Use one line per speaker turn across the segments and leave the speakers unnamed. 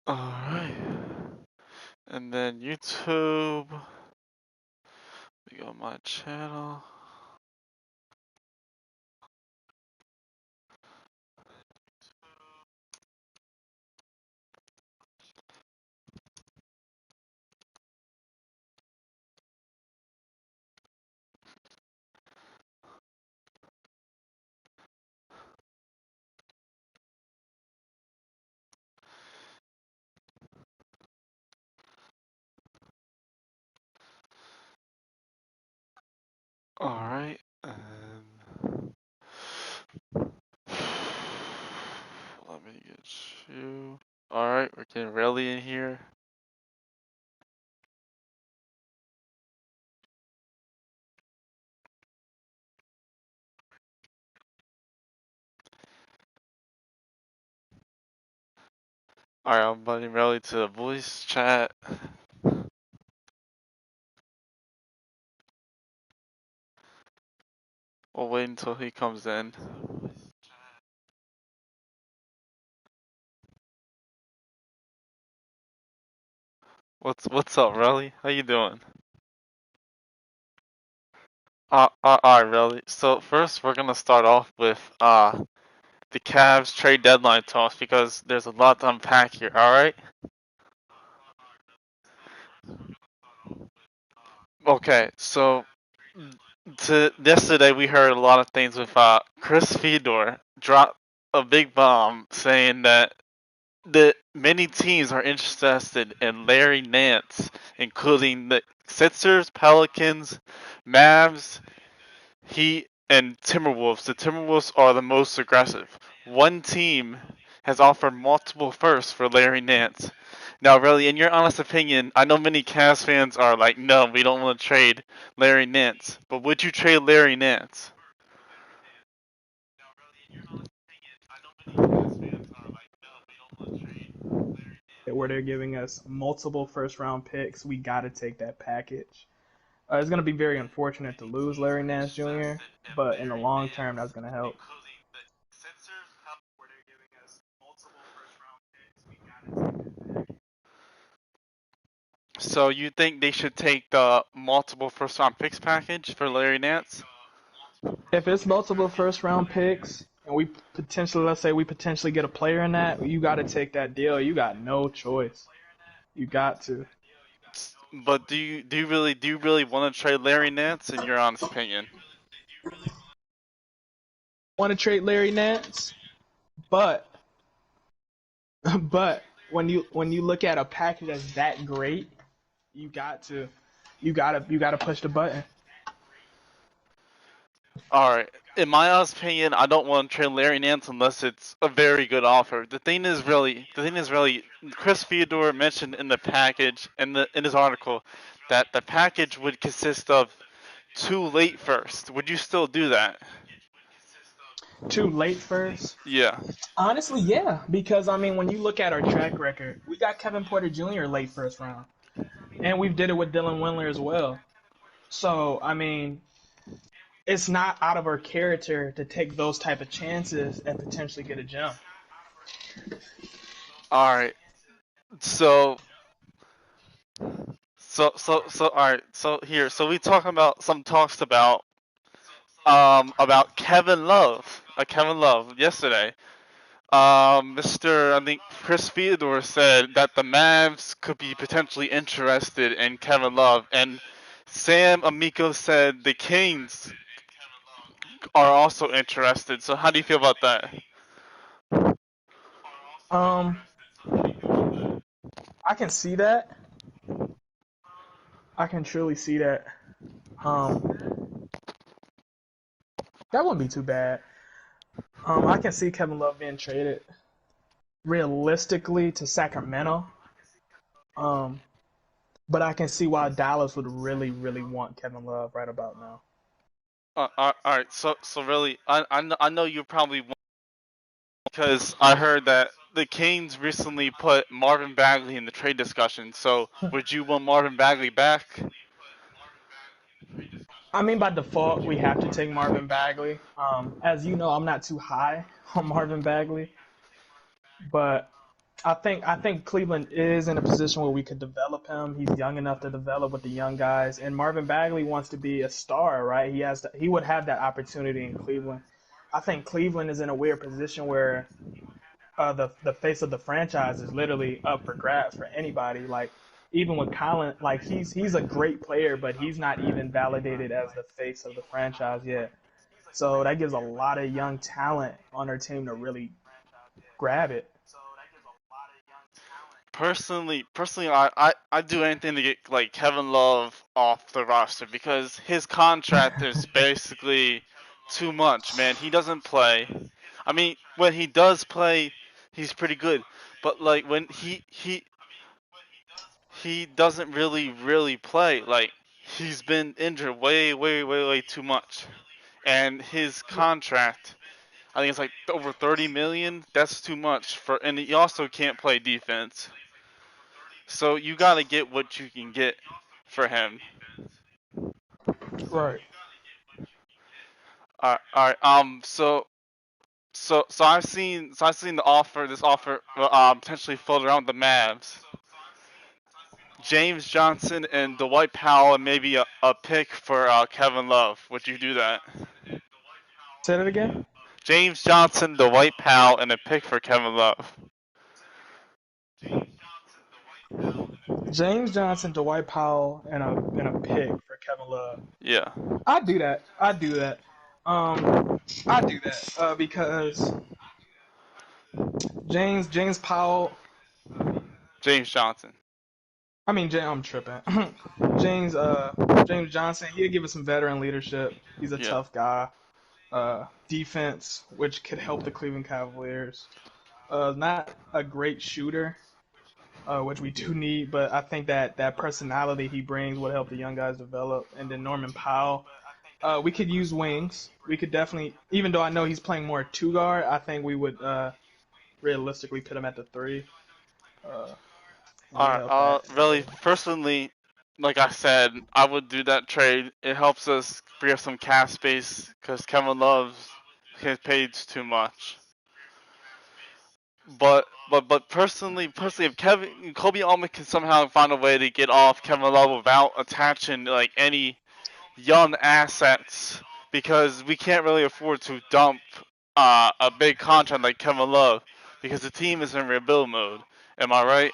Alright. And then YouTube. We got my channel. Alright. And let me get you. Alright, we're getting relly in here. Alright, I'm inviting relly to the voice chat. We'll wait until he comes in. What's up, relly? How you doing? Alright, relly. So first, we're gonna start off with the Cavs trade deadline talks because there's a lot to unpack here. Alright. Okay, so yesterday we heard a lot of things with Chris Fedor dropped a big bomb saying that many teams are interested in Larry Nance, including the Sixers, Pelicans, Mavs, Heat, and Timberwolves. The Timberwolves are the most aggressive. One team has offered multiple firsts for Larry Nance. Now, really, in your honest opinion, I know many Cavs fans are like, no, we don't want to trade Larry Nance. But would you trade Larry Nance?
Where they're giving us multiple first round picks, we got to take that package. It's going to be very unfortunate to lose Larry Nance Jr., but in the long term, that's going to help.
So you think they should take the multiple first round picks package for Larry Nance?
If it's multiple first round picks, and we potentially, let's say we potentially get a player in that, you got to take that deal. You got no choice. You got to.
But do you really want to trade Larry Nance in your honest opinion?
Want to trade Larry Nance, but but when you look at a package that's that great, you got to you gotta push the button.
Alright. In my honest opinion, I don't want to trade Larry Nance unless it's a very good offer. The thing is really, Chris Fedor mentioned in the package in his article that the package would consist of 2 late firsts. Would you still do that?
Too late first.
Yeah.
Honestly, yeah, because I mean, when you look at our track record, we got Kevin Porter Jr. late first round, and we've did it with Dylan Windler as well. So I mean, it's not out of our character to take those type of chances and potentially get a gem.
Alright. So alright, so here, so we talk about some talks about Kevin Love yesterday. Mr. I think Chris Fedor said that the Mavs could be potentially interested in Kevin Love, and Sam Amico said the Kings are also interested. So how do you feel about that?
Um, I can see that. I can truly see that. Um, that wouldn't be too bad. I can see Kevin Love being traded realistically to Sacramento. Um, but I can see why Dallas would really, really want Kevin Love right about now.
Alright, so really, I know you probably won't because I heard that the Kings recently put Marvin Bagley in the trade discussion. So would you want Marvin Bagley back?
I mean, by default, we have to take Marvin Bagley. As you know, I'm not too high on Marvin Bagley, but I think Cleveland is in a position where we could develop him. He's young enough to develop with the young guys, and Marvin Bagley wants to be a star, right? He would have that opportunity in Cleveland. I think Cleveland is in a weird position where the face of the franchise is literally up for grabs for anybody. Like even with Colin, like he's a great player, but he's not even validated as the face of the franchise yet. So that gives a lot of young talent on our team to really grab it.
Personally, I do anything to get like Kevin Love off the roster because his contract is basically too much, man. He doesn't play. I mean, when he does play, he's pretty good. But like when he doesn't really play. Like he's been injured way too much. And his contract, I think it's like over 30 million. That's too much for, and he also can't play defense. So you got to get what you can get for him.
Right.
All right. So I've seen this offer potentially float around the Mavs. James Johnson and Dwight Powell and maybe a pick for Kevin Love. Would you do that?
Say that again.
James Johnson, Dwight Powell, and a pick for Kevin Love.
James Johnson, Dwight Powell, and a pick for Kevin Love.
Yeah,
I'd do that. I'd do that. Um, I'd do that because James Powell.
James Johnson.
I'm tripping. James James Johnson. He'd give us some veteran leadership. He's a
Yeah,
tough guy. Defense, which could help the Cleveland Cavaliers. Not a great shooter, which we do need, but I think that personality he brings would help the young guys develop. And then Norman Powell. We could use wings. We could definitely, even though I know he's playing more two guard, I think we would realistically put him at the three, uh, and he would
Alright,
help that in the
really,
Cleveland.
personally, like I said, I would do that trade. It helps us free up some cap space because Kevin Love's gets paid too much. But personally, if Kobe Almond can somehow find a way to get off Kevin Love without attaching like any young assets, because we can't really afford to dump a big contract like Kevin Love because the team is in rebuild mode. Am I right?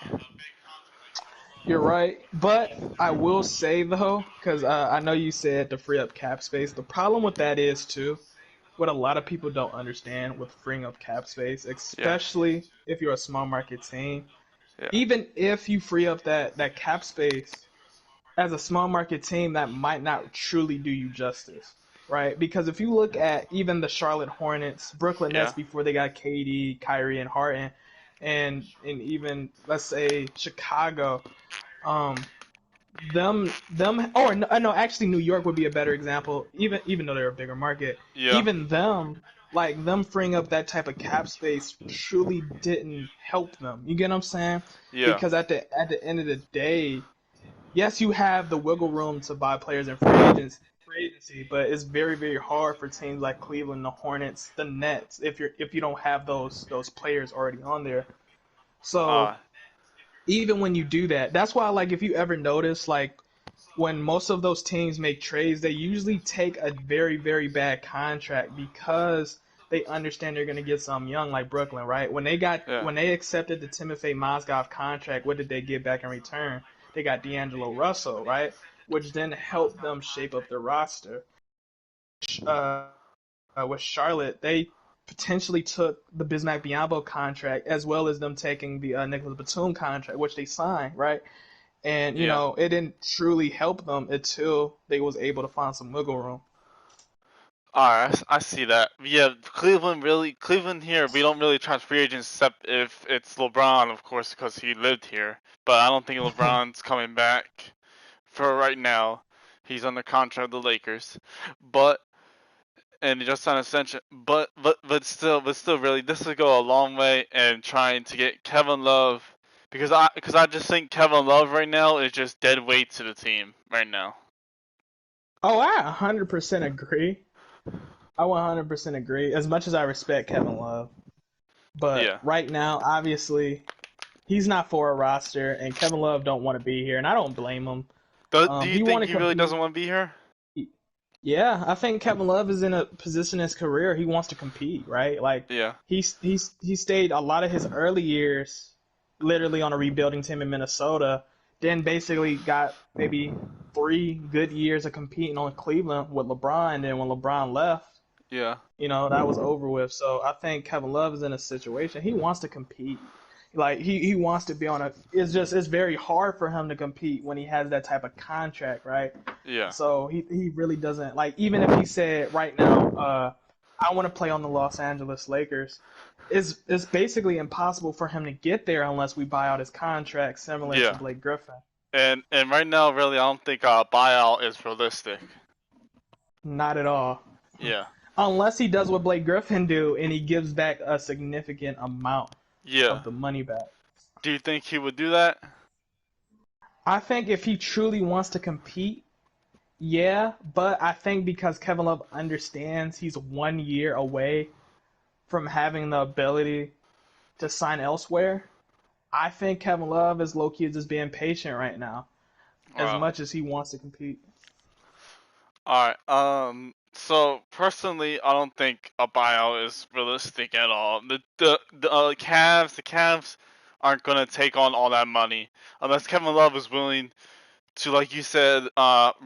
You're right, but I will say though, because I know you said to free up cap space. The problem with that is too, what a lot of people don't understand with freeing up cap space,
Yeah,
especially if you're a small market team.
yeah,
Even if you free up that cap space, as a small market team, that might not truly do you justice, right? Because if you look at even the Charlotte Hornets, Brooklyn Nets
yeah,
before they got KD, Kyrie, and Harden, and even let's say Chicago, um, them or no, actually New York would be a better example. Even though they're a bigger market,
yeah,
even them like them freeing up that type of cap space truly didn't help them. You get what I'm saying?
yeah.
Because at the end of the day, yes, you have the wiggle room to buy players in free agency, but it's very hard for teams like Cleveland, the Hornets, the Nets if you don't have those players already on there. So
Uh,
even when you do that, that's why like if you ever notice like when most of those teams make trades, they usually take a very bad contract because they understand they're going to get some young like Brooklyn, right?
yeah,
When they accepted the Timofey Mozgov contract, what did they get back in return? They got D'Angelo Russell, right? Which then helped them shape up their roster. Uh, with Charlotte, they potentially took the Bismack Biyombo contract as well as them taking the Nicholas Batum contract, which they signed, right? And
yeah.
it didn't truly help them until they was able to find some wiggle room.
Alright, I see that. Yeah, Cleveland here, we don't really trust free agents except if it's LeBron, of course, because he lived here. But I don't think LeBron's coming back for right now. He's under contract with the Lakers. But and he just signed an extension. But still, really, this would go a long way in trying to get Kevin Love because I just think Kevin Love right now is just dead weight to the team right now.
Oh, I 100% agree. I 100% agree. As much as I respect Kevin Love, but
Yeah,
right now, obviously, he's not for a roster, and Kevin Love don't want to be here, and I don't blame him.
Do you
He
think
want to
he really doesn't
compete.
want to be here?
Yeah, I think Kevin Love is in a position in his career he wants to compete, right? Like
Yeah.
he stayed a lot of his early years literally on a rebuilding team in Minnesota, then basically got maybe 3 good years of competing on Cleveland with LeBron, and then when LeBron left,
Yeah.
that was over with. So I think Kevin Love is in a situation he wants to compete. Like he wants to be on a. It's very hard for him to compete when he has that type of contract, right?
Yeah.
So he really doesn't like, even if he said right now, I want to play on the Los Angeles Lakers. It's basically impossible for him to get there unless we buy out his contract, similar to
Yeah.
Blake Griffin.
And right now, really, I don't think buyout is realistic.
Not at all.
Yeah.
Unless he does what Blake Griffin do and he gives back a significant amount
Yeah.
of the money back.
Do you think he would do that?
I think if he truly wants to compete, yeah, but I think because Kevin Love understands he's 1 year away from having the ability to sign elsewhere, I think Kevin Love is low key just being patient right now, as
Wow.
much as he wants to compete.
All right. So personally, I don't think a buyout is realistic at all. The Cavs aren't gonna take on all that money unless Kevin Love is willing to, like you said,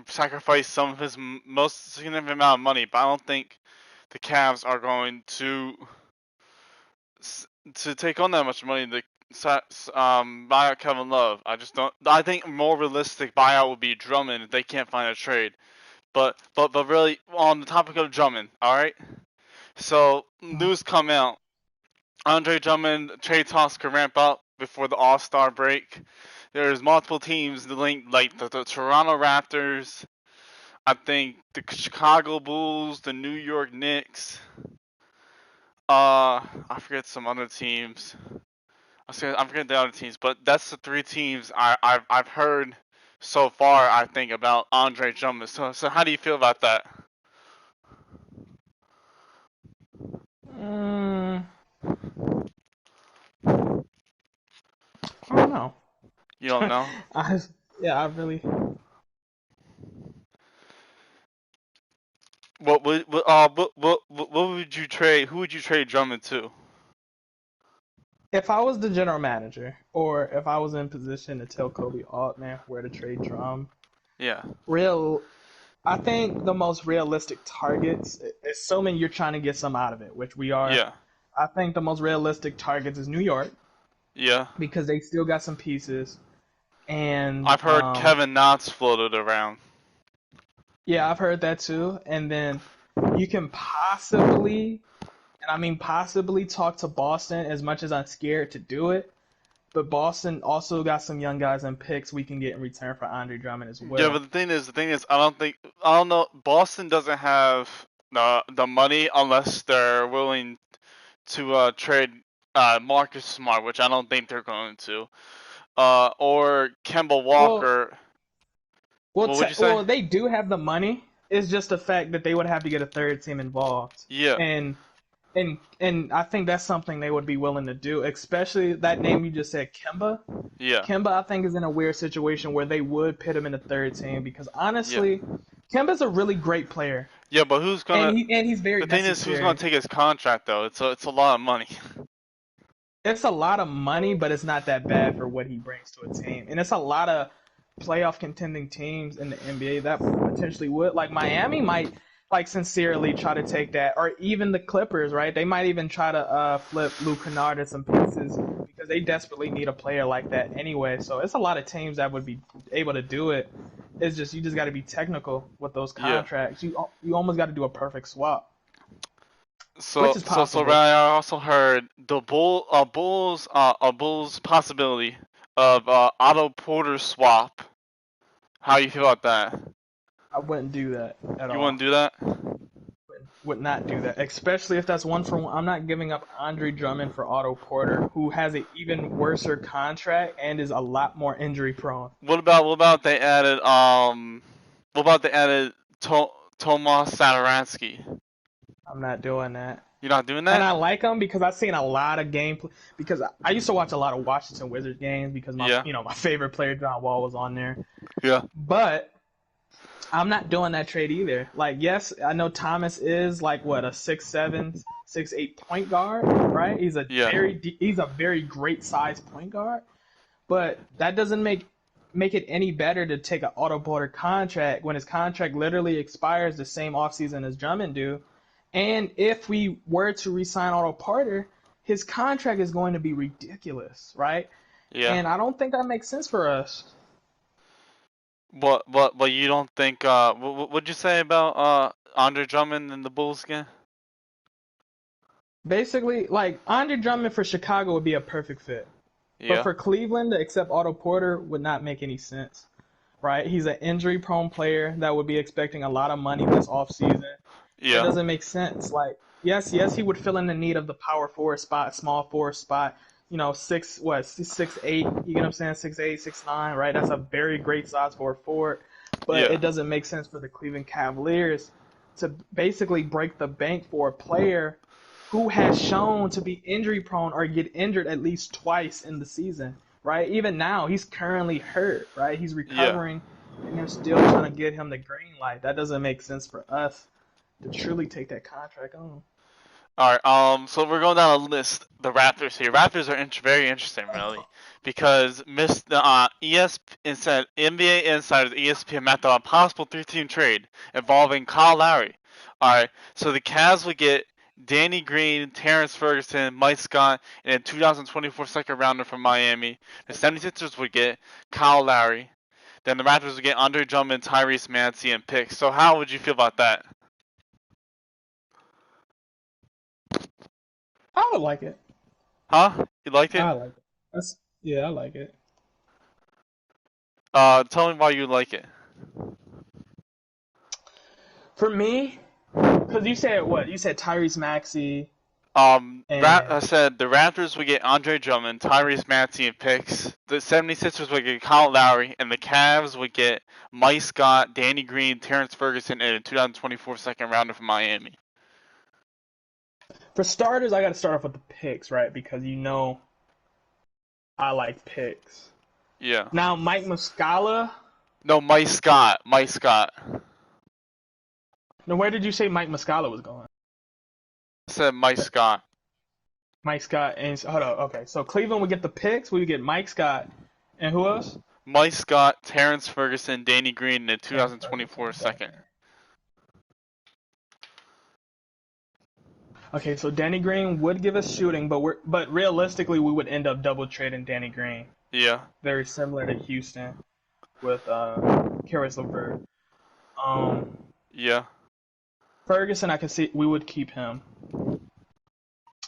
sacrifice some of his most significant amount of money. But I don't think the Cavs are going to take on that much money to buy out Kevin Love. I just don't. I think a more realistic buyout would be Drummond if they can't find a trade. But really, on the topic of Drummond, all right. So news come out. Andre Drummond trade talks could ramp up before the All Star break. There's multiple teams linked, like the Toronto Raptors. I think the Chicago Bulls, the New York Knicks. I forget some other teams. I forget the other teams, but that's the three teams I've heard so far. I think about Andre Drummond. So how do you feel about that?
Mm, I don't know.
You don't know.
I yeah, I really.
What would you trade? Who would you trade Drummond to?
If I was the general manager, or if I was in position to tell Kobe Altman where to trade Drum,
Yeah.
real, I think the most realistic targets, assuming you're trying to get some out of it, which we are.
Yeah.
I think the most realistic targets is New York
Yeah.
because they still got some pieces, and
I've heard Kevin Knott's floated around.
yeah, I've heard that too. And then you can possibly, and I mean possibly, talk to Boston as much as I'm scared to do it. But Boston also got some young guys and picks we can get in return for Andre Drummond as
Yeah, but
well.
the thing is, I don't know. Boston doesn't have the money unless they're willing to trade Marcus Smart, which I don't think they're going to. Or Kemba
Well,
Walker. What would you say?
they do have the money. It's just the fact that they would have to get a third team involved,
Yeah.
and I think that's something they would be willing to do. Especially that name you just said, Kemba.
Yeah.
Kemba, I think, is in a weird situation where they would pit him in the third team because
Yeah.
honestly, Kemba's a really great player,
Yeah, but who's
and
gonna?
he's very
The thing is, who's gonna
necessary.
take his contract though? It's a lot of money.
It's a lot of money, but it's not that bad for what he brings to a team. And it's a lot of playoff contending teams in the NBA that potentially would. Like Miami might like sincerely try to take that, or even the Clippers, right? They might even try to flip Luke Kennard and some pieces because they desperately need a player like that anyway. So it's a lot of teams that would be able to do it. It's just you just got to be technical with those
Yeah.
contracts. You almost got to do a perfect swap, which
So
is
so so
possible.
Ryan, I also heard the Bulls possibility of Otto Porter swap. How you feel about that?
I wouldn't do that at
You want
all.
to do that?
Would not do that, especially if that's one for one. I'm not giving up Andre Drummond for Otto Porter, who has an even worser contract and is a lot more injury prone.
What about they added what about they added to- Tomas Satoransky?
I'm not doing that.
You're not doing
And
that?
I like him because I've seen a lot of gameplay. Because I used to watch a lot of Washington Wizards games because
Yeah.
my favorite player John Wall was on there.
Yeah.
But I'm not doing that trade either. Like, yes, I know Thomas is like what a 6'7", 6'8" point guard, right?
Yeah.
He's a very great size point guard, but that doesn't make it any better to take an Otto Porter contract when his contract literally expires the same offseason as Drummond do. And if we were to re-sign Otto Porter, his contract is going to be ridiculous, right?
Yeah.
And I don't think that makes sense for us.
What you don't think what'd you say about Andre Drummond and the Bulls again?
Basically, like Andre Drummond for Chicago would be a perfect fit. But
Yeah.
for Cleveland to accept Otto Porter would not make any sense, right? He's an injury-prone player that would be expecting a lot of money this offseason. It
Yeah.
doesn't make sense. Like, yes, he would fill in the need of the power forward spot, small forward spot. You know, 6'8", you get what I'm saying? 6'8", 6'9", right? That's a very great size for a forward. But
Yeah.
it doesn't make sense for the Cleveland Cavaliers to basically break the bank for a player who has shown to be injury prone or get injured at least twice in the season, right? Even now, he's currently hurt, right? He's
Yeah.
recovering, and they're still trying to get him the green light. That doesn't make sense for us to truly take that contract on.
All right. So we're going down a list. The Raptors here. Raptors are very interesting, really, because instead NBA Insider's ESPN mapped out a possible three-team trade involving Kyle Lowry. All right. So the Cavs would get Danny Green, Terrence Ferguson, Mike Scott, and a 2024 second rounder from Miami. The 76ers would get Kyle Lowry. Then the Raptors would get Andre Drummond, Tyrese Maxey, and picks. So how would you feel about that?
I would like it.
Huh? You liked it?
I like it. Yeah, I like it.
Tell me why you like it.
For me, because you said what? You said Tyrese Maxey
I
and
said the Raptors would get Andre Drummond, Tyrese Maxey, and picks. The 76ers would get Kyle Lowry, and the Cavs would get Mike Scott, Danny Green, Terrence Ferguson, and a 2024 second rounder from Miami.
for starters, I got to start off with the picks, right? Because I like picks.
Yeah.
Now, Mike Muscala.
No, Mike Scott. Mike Scott.
Now, where did you say Mike Muscala was going?
I said Mike Scott.
Mike Scott and hold on. Okay, so Cleveland would get the picks. We would get Mike Scott and who else?
Mike Scott, Terrence Ferguson, Danny Green, and a
Terrence
2024
Ferguson.
second.
Okay, so Danny Green would give us shooting, but realistically we would end up double trading Danny Green.
Yeah.
Very similar to Houston with Karis LeVert.
Yeah.
Ferguson, I can see we would keep him.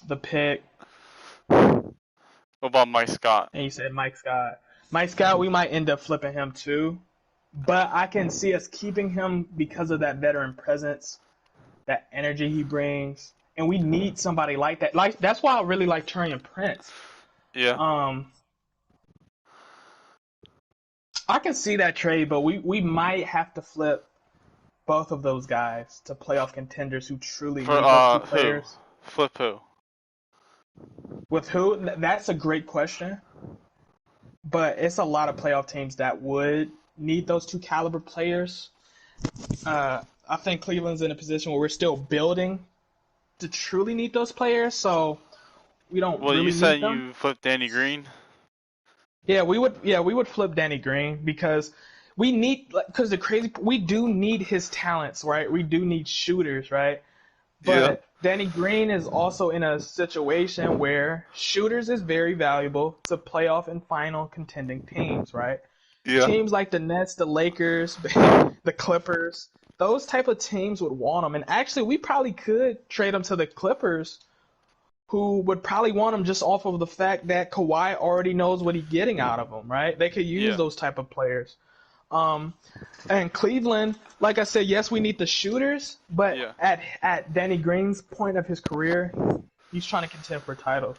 The pick,
What about Mike Scott?
and you said Mike Scott. Mike Scott, we might end up flipping him too, but I can see us keeping him because of that veteran presence, that energy he brings, and we need somebody like that. Like that's why I really like Taurean Prince.
Yeah.
I can see that trade, but we might have to flip both of those guys to playoff contenders who truly
For
need those two
who?
players.
Flip who?
With who? That's a great question. But it's a lot of playoff teams that would need those two caliber players. I think Cleveland's in a position where we're still building to truly need those players, so we don't
Well,
really
you said
need them.
you flipped Danny Green.
Yeah, we would. Yeah, we would flip Danny Green because we do need his talents, right? We do need shooters, right?
Yeah.
But Danny Green is also in a situation where shooters is very valuable to playoff and final contending teams, right?
Yeah.
Teams like the Nets, the Lakers, the Clippers, those type of teams would want him. And actually, we probably could trade him to the Clippers, who would probably want him just off of the fact that Kawhi already knows what he's getting out of him, right? They could use
Yeah.
those type of players. And Cleveland, like I said, yes, we need the shooters, but
Yeah.
at Danny Green's point of his career, he's trying to contend for titles.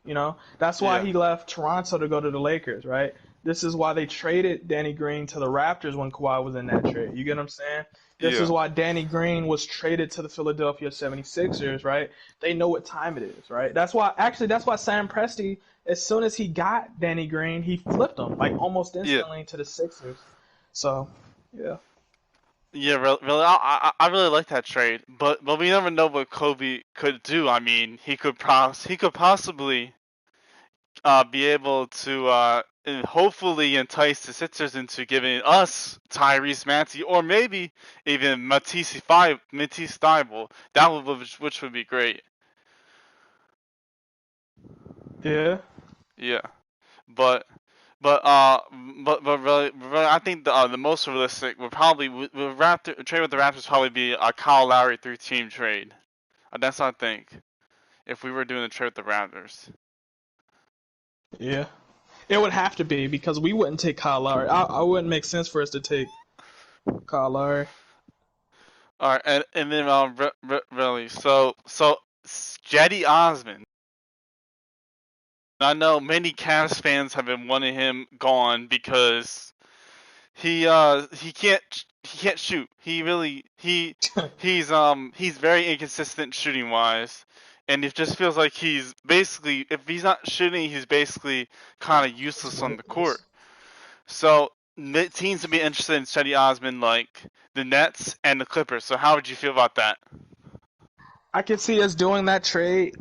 You know, that's why
Yeah.
he left Toronto to go to the Lakers, right? This is why they traded Danny Green to the Raptors when Kawhi was in that trade. You get what I'm saying? This
Yeah.
is why Danny Green was traded to the Philadelphia 76ers, right? They know what time it is, right? That's why Sam Presti, as soon as he got Danny Green, he flipped him like almost
Yeah.
instantly to the Sixers. So, yeah.
Yeah, really, I really like that trade, but we never know what Kobe could do. I mean, he could possibly be able to and hopefully entice the Sixers into giving us Tyrese Maxey or maybe even Matisse Thybulle. That would which would be great.
Yeah.
Yeah, but but really, I think the most realistic would probably would Raptor trade with the Raptors probably be a Kyle Lowry 3-team trade. That's what I think if we were doing the trade with the Raptors.
Yeah. It would have to be because we wouldn't take Kyle Lowry. I wouldn't make sense for us to take Kyle Lowry.
All right, and then really, so Jetty Osman. I know many Cavs fans have been wanting him gone because he can't shoot. He really he's very inconsistent shooting wise, and it just feels like he's basically if he's not shooting, he's basically kind of
It's
useless on the court.
worthless.
So it seems to be interested in Cedi Osman like the Nets and the Clippers. So how would you feel about that?
I can see us doing that trade.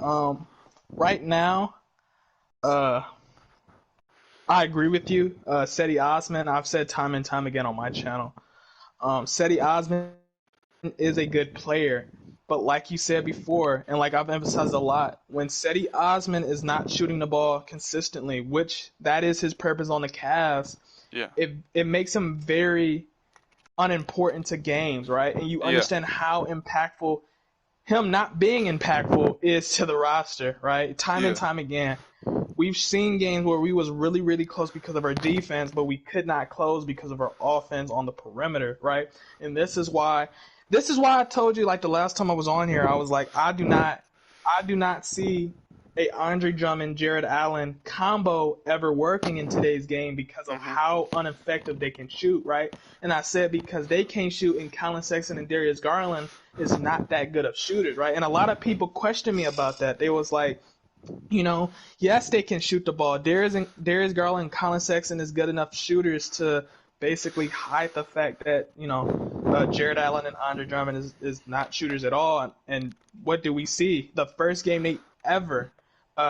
Right now, uh, I agree with you. Seti Osman, I've said time and time again on my channel. Seti Osman is a good player, but like you said before, and like I've emphasized a lot, when Seti Osman is not shooting the ball consistently, which that is his purpose on the Cavs,
Yeah,
it makes him very unimportant to games, right? And you
yeah,
understand how impactful him not being impactful is to the roster, right? Time and
yeah,
time again. We've seen games where we was really, really close because of our defense, but we could not close because of our offense on the perimeter, right? And this is why I told you like the last time I was on here, I was like, I do not see a Andre Drummond, Jared Allen combo ever working in today's game because of
mhm,
how ineffective they can shoot, right? And I said because they can't shoot and Colin Sexton and Darius Garland is not that good of shooters, right? And a lot of people questioned me about that. They was like, yes, they can shoot the ball. Darius Garland and Colin Sexton is good enough shooters to basically hide the fact that, Jared Allen and Andre Drummond is not shooters at all. And what do we see? The first game they ever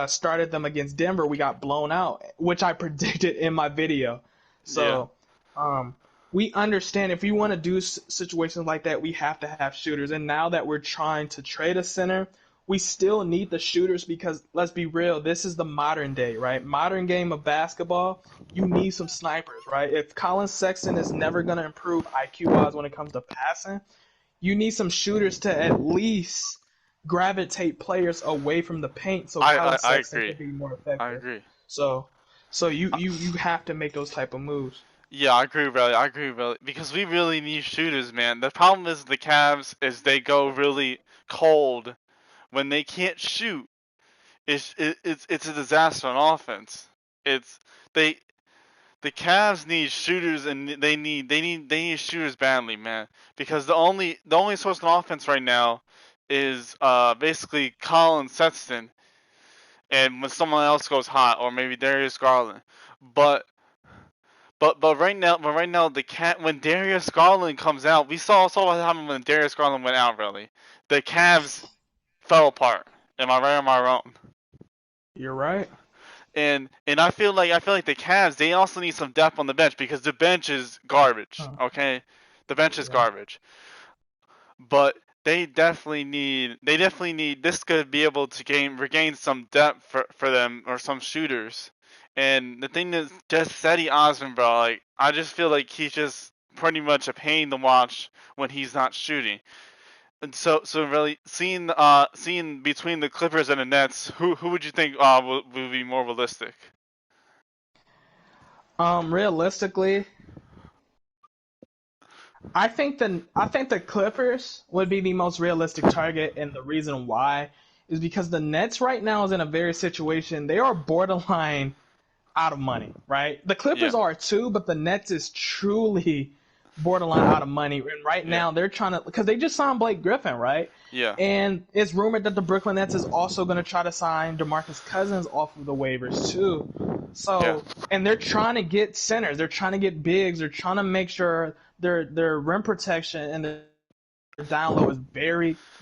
started them against Denver, we got blown out, which I predicted in my video.
yeah,
So um, we understand if we want to do situations like that, we have to have shooters. And now that we're trying to trade a center, we still need the shooters because let's be real, this is the modern day, right? Modern game of basketball, you need some snipers, right? If Colin Sexton is never going to improve IQ wise when it comes to passing, you need some shooters to at least gravitate players away from the paint so Colin
I
Sexton
agree.
can be more
I
effective.
agree.
So so you
Uh,
you you have to make those type of moves.
Yeah, I agree, really. I agree, really, because we really need shooters, man. The problem is the Cavs is they go really cold when they can't shoot. It's a disaster on offense. It's they the Cavs need shooters and they need shooters badly, man. Because the only source of offense right now is basically Colin Sexton, and when someone else goes hot, or maybe Darius Garland. But but right now the cat when Darius Garland comes out, we saw what happened when Darius Garland went out. Really, the Cavs fell apart. Am I right or am I wrong?
You're right.
And I feel like the Cavs they also need some depth on the bench because the bench is garbage.
Huh.
Okay, the bench is
Yeah.
garbage. But they definitely need this could be able to regain some depth for them or some shooters. And the thing is just Seti Osman, bro, like I just feel like he's just pretty much a pain to watch when he's not shooting. And so really seeing between the Clippers and the Nets, who would you think would be more realistic?
Realistically, I think the Clippers would be the most realistic target, and the reason why is because the Nets right now is in a very situation. They are borderline. out of money, right? The Clippers
Yeah.
are too, but the Nets is truly borderline out of money. And right
Yeah.
now they're trying to, because they just signed Blake Griffin, right?
Yeah.
And it's rumored that the Brooklyn Nets is also going to try to sign DeMarcus Cousins off of the waivers too.
Yeah.
So, and they're trying to get centers, they're trying to get bigs, they're trying to make sure their rim protection and their down low is very,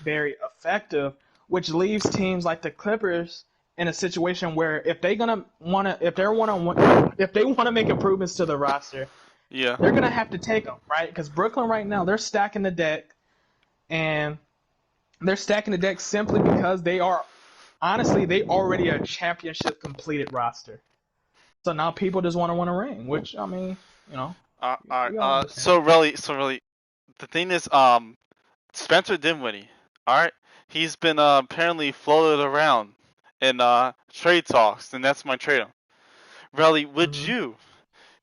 very effective, which leaves teams like the Clippers in a situation where if they gonna wanna if they wanna make improvements to the roster,
Yeah.
they're gonna have to take them, right? Because Brooklyn right now they're stacking the deck, and they're stacking the deck simply because they are honestly they already a championship completed roster. So now people just want to win a ring, which I mean, you know,
Alright.
we all understand.
So really, the thing is, Spencer Dinwiddie. All right, he's been apparently floated around in trade talks, and that's my trade. Relly, would
Hmm.
you,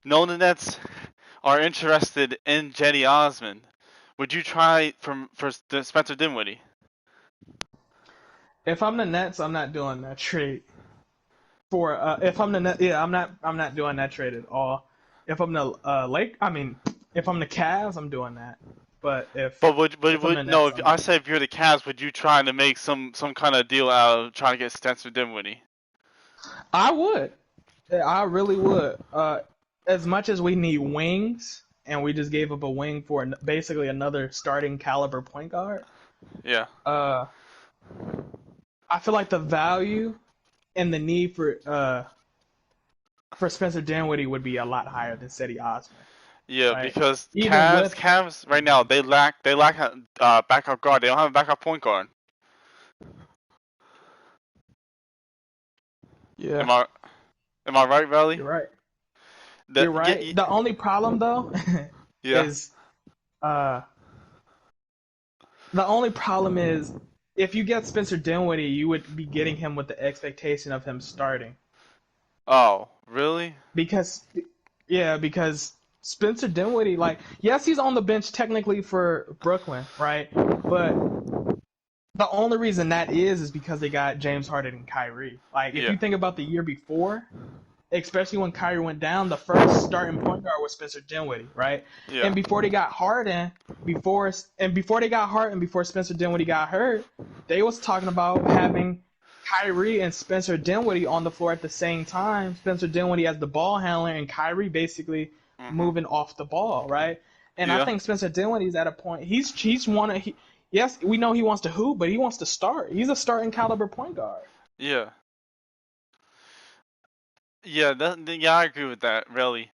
knowing the Nets are interested in Jetty Osman, would you try for Spencer Dinwiddie?
If I'm the Nets, I'm not doing that trade. For if I'm the Net, yeah, I'm not doing that trade at all. If I'm the if I'm the Cavs, I'm doing that. But
But would but
if I'm the
would no?
Nets,
If
I'm
I
not.
said if you're the Cavs, would you try to make some kind of deal out of trying to get Spencer Dinwiddie?
I would. Yeah, I really would. As much as we need wings, and we just gave up a wing for basically another starting caliber point guard.
Yeah.
Uh, I feel like the value and the need for Spencer Dinwiddie would be a lot higher than Cedi Osman,
Yeah,
right?
because
Even
Cavs
with
Cavs right now they lack a backup guard. They don't have a backup point guard.
yeah,
Am I right, Riley?
you're right.
That
You're right. The only problem though
yeah.
is uh the only problem is if you get Spencer Dinwiddie, you would be getting him with the expectation of him starting.
Oh, really?
Because yeah, because Spencer Dinwiddie, like, yes, he's on the bench technically for Brooklyn, right? But the only reason that is because they got James Harden and Kyrie. Like, if
Yeah.
you think about the year before, especially when Kyrie went down, the first starting point guard was Spencer Dinwiddie, right?
Yeah.
And before they got Harden, before Spencer Dinwiddie got hurt, they was talking about having Kyrie and Spencer Dinwiddie on the floor at the same time. Spencer Dinwiddie as the ball handler and Kyrie basically
Mhm.
moving off the ball, right? And I
Yeah.
think Spencer Dinwiddie's at a point. Yes, we know he wants to hoop, but he wants to start. He's a starting caliber point guard.
Yeah. Yeah. Yeah, I agree with that. Really.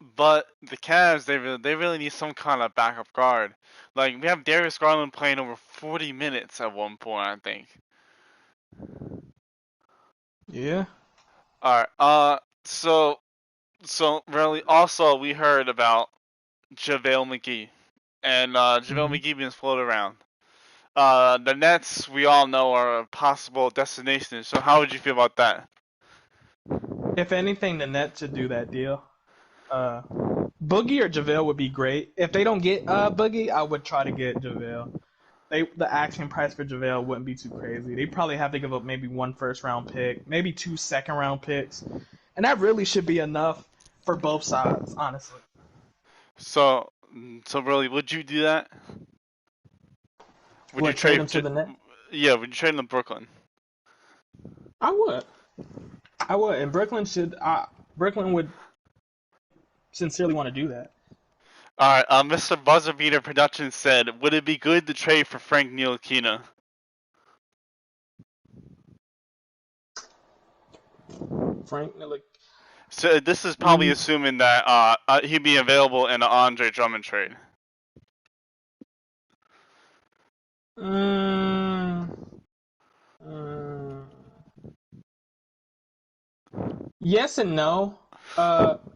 But the Cavs, they really need some kind of backup guard. Like we have Darius Garland playing over 40 minutes at one point, I think.
Yeah.
All right. So really, also we heard about JaVale McGee, and JaVale
Hmm.
McGee being floated around. The Nets, we all know, are a possible destination. So how would you feel about that?
If anything, the Nets should do that deal. Uh, Boogie or JaVale would be great. If they don't get Boogie, I would try to get JaVale. The asking price for JaVale wouldn't be too crazy. They probably have to give up maybe one first round pick, maybe two second round picks, and that really should be enough for both sides, honestly.
So, so really, would you do that? Would you
Would trade them
trade?
to the Nets?
Yeah, would you trade him to Brooklyn?
I would. I would, and Brooklyn would sincerely want to do that.
All right, Mr. Buzzer Beater Productions said, would it be good to trade for Frank Ntilikina?
Frank, like,
So this is probably
mm,
assuming that he'd be available in an Andre Drummond trade.
mm, mm, yes and no.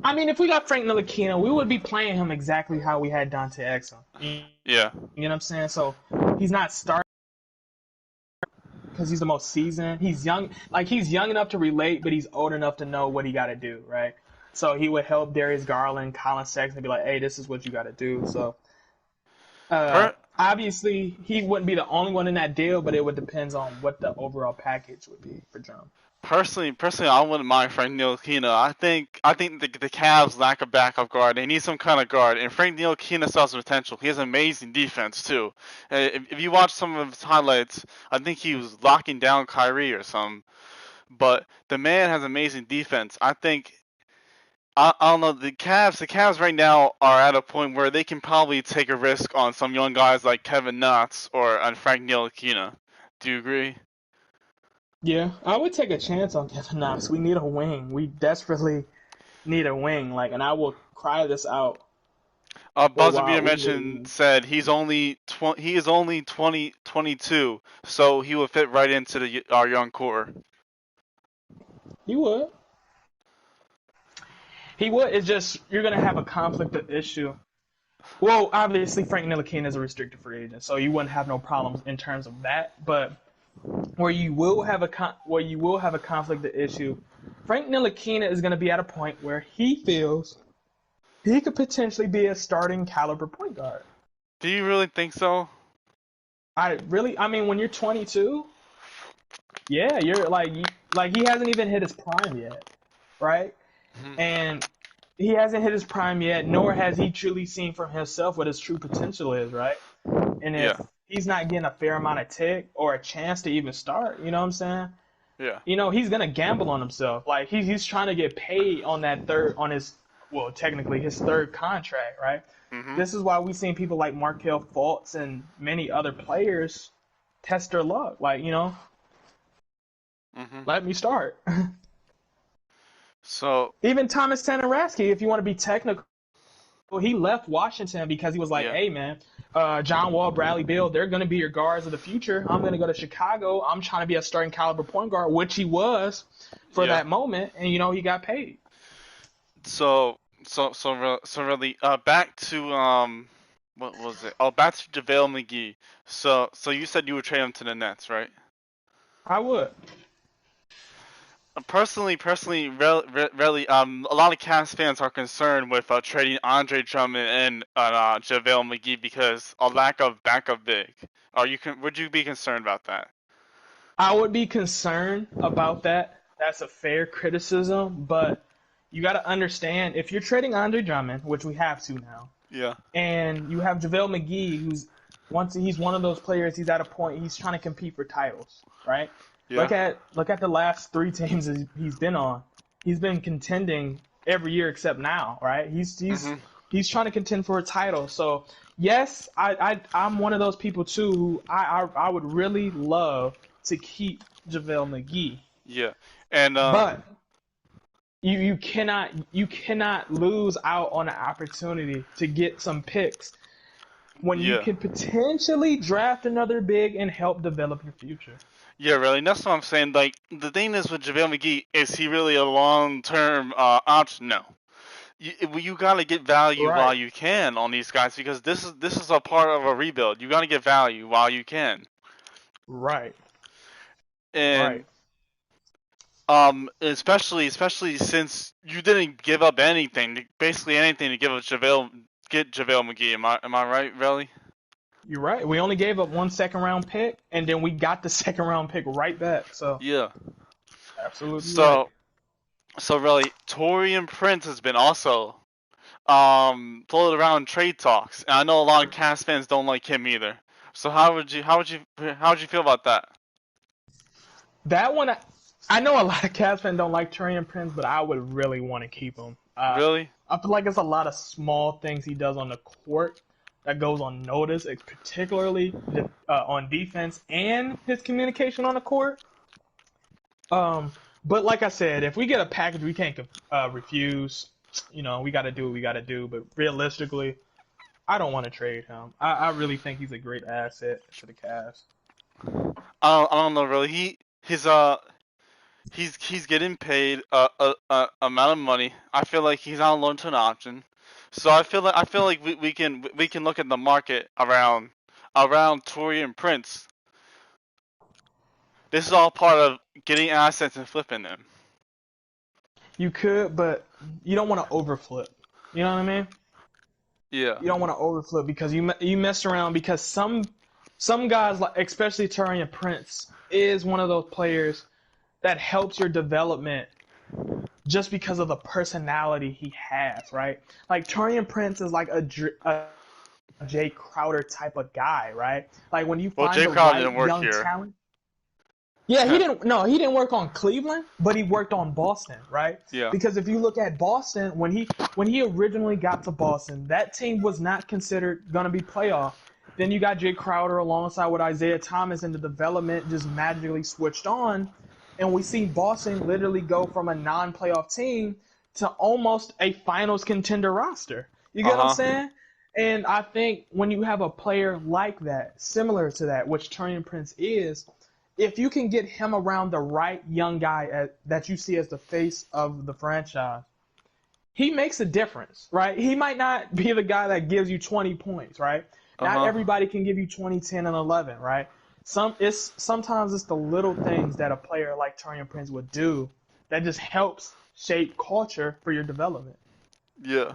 I mean, if we got Frank Ntilikina, we would be playing him exactly how we had Dante Exum.
Yeah,
You know what I'm saying? So he's not starting because he's the most seasoned. He's young, like he's young enough to relate, but he's old enough to know what he got to do, right? So he would help Darius Garland, Colin Sexton, be like, "Hey, this is what you got to do." So
per
obviously he wouldn't be the only one in that deal, but it would depend on what the overall package would be for Drum.
personally, I wouldn't mind Frank Ntilikina. I think the Cavs lack a backup guard. They need some kind of guard, and Frank Ntilikina still has potential. He has amazing defense too. If you watch some of his highlights, I think he was locking down Kyrie or something. But the man has amazing defense. I don't know, the Cavs right now are at a point where they can probably take a risk on some young guys like Kevin Knox or Frank Ntilikina. Do you agree?
Yeah, I would take a chance on Kevin Knox. We need a wing. We desperately need a wing. Like, and I will cry this out for a
Buzzer
while.
beater
We need a
mentioned
wing.
said he is only 22, so he would fit right into our young core.
He would. He would. It's just you're gonna have a conflict of issue. Well, obviously Frank Ntilikina is a restricted free agent, so you wouldn't have no problems in terms of that. But where you will have a conflict of issue, Frank Ntilikina is going to be at a point where he feels he could potentially be a starting caliber point guard.
Do you really think so?
I mean, when you're 22, yeah, you're like he hasn't even hit his prime yet, right?
Mhm.
And he hasn't hit his prime yet, nor has he truly seen for himself what his true potential is, right? And
Yeah,
if he's not getting a fair amount of tick or a chance to even start, you know what I'm saying?
yeah.
He's gonna gamble on himself. Like he's trying to get paid on that third on his well, technically his third contract, right?
Mhm.
This is why we've seen people like Markel Fultz and many other players test their luck. Like,
Mhm.
let me start.
So
Even Thomas Satoransky, if you want to be technical, he left Washington because he was like,
yeah,
hey man, John Wall, Bradley Beal, they're gonna be your guards of the future. I'm gonna go to Chicago. I'm trying to be a starting caliber point guard, which he was for
yeah.
that moment, and he got paid.
So really, back to what was it? Oh, back to JaVale McGee. So you said you would trade him to the Nets, right?
I would.
Personally, really, a lot of Cavs fans are concerned with trading Andre Drummond and JaVale McGee because a lack of backup big. Would you be concerned about that?
I would be concerned about that. That's a fair criticism, but you got to understand if you're trading Andre Drummond, which we have to now,
Yeah.
and you have JaVale McGee, who's once he's one of those players, he's at a point he's trying to compete for titles, right?
Yeah.
Look at the last three teams he's been on. He's been contending every year except now, right?
Mhm.
He's trying to contend for a title. So yes, I'm one of those people too who I would really love to keep JaVale McGee,
Yeah. And
but you cannot lose out on an opportunity to get some picks when you
yeah.
can potentially draft another big and help develop your future.
Yeah, really. And that's what I'm saying. Like the thing is with JaVale McGee, is he really a long-term option? No. You gotta get value while
Right,
you can on these guys because this is a part of a rebuild. You gotta get value while you can.
right,
And
right.
especially since you didn't give up anything, basically anything to give up get JaVale McGee. Am I right, really?
You're right. We only gave up one second round pick, and then we got the second round pick right back. So
Yeah.
absolutely right.
So so really, Torian Prince has been also floated around in trade talks, and I know a lot of Cavs fans don't like him either. So how would you feel about that?
That one, I know a lot of Cavs fans don't like Turian Prince, but I would really want to keep him.
Really?
I feel like it's a lot of small things he does on the court that goes unnoticed, particularly on defense and his communication on the court. Um, but like I said, if we get a package we can't refuse, we got to do what we got to do. But realistically, I don't want to trade him. I really think he's a great asset for the Cavs.
I don't know really. He's getting paid a amount of money. I feel like he's on loan to an option. So I feel like we can look at the market around Torian Prince. This is all part of getting assets and flipping them.
You could, but you don't want to overflip. You know what I mean?
Yeah.
You don't want to overflip because you mess around because some guys like especially Turian Prince is one of those players. that helps your development just because of the personality he has, right? Like Torian Prince is like a Jay Crowder type of guy, right? Like when you
Well,
find
Jay
the
Crowder
right
didn't work
young
here.
talent. Yeah, he didn't. No, he didn't work on Cleveland, but he worked on Boston, right?
Yeah.
Because if you look at Boston, when he originally got to Boston, that team was not considered gonna be playoff. Then you got Jay Crowder alongside with Isaiah Thomas, and the development just magically switched on, and we see Boston literally go from a non-playoff team to almost a finals contender roster. You get what I'm
Uh huh.
saying? And I think when you have a player like that, similar to that, which Turian Prince is, if you can get him around the right young guy that you see as the face of the franchise, he makes a difference, right? He might not be the guy that gives you 20 points, right?
Uh
Not
huh.
everybody can give you 20, 10, and 11, right? Sometimes it's the little things that a player like Turian Prince would do that just helps shape culture for your development.
Yeah.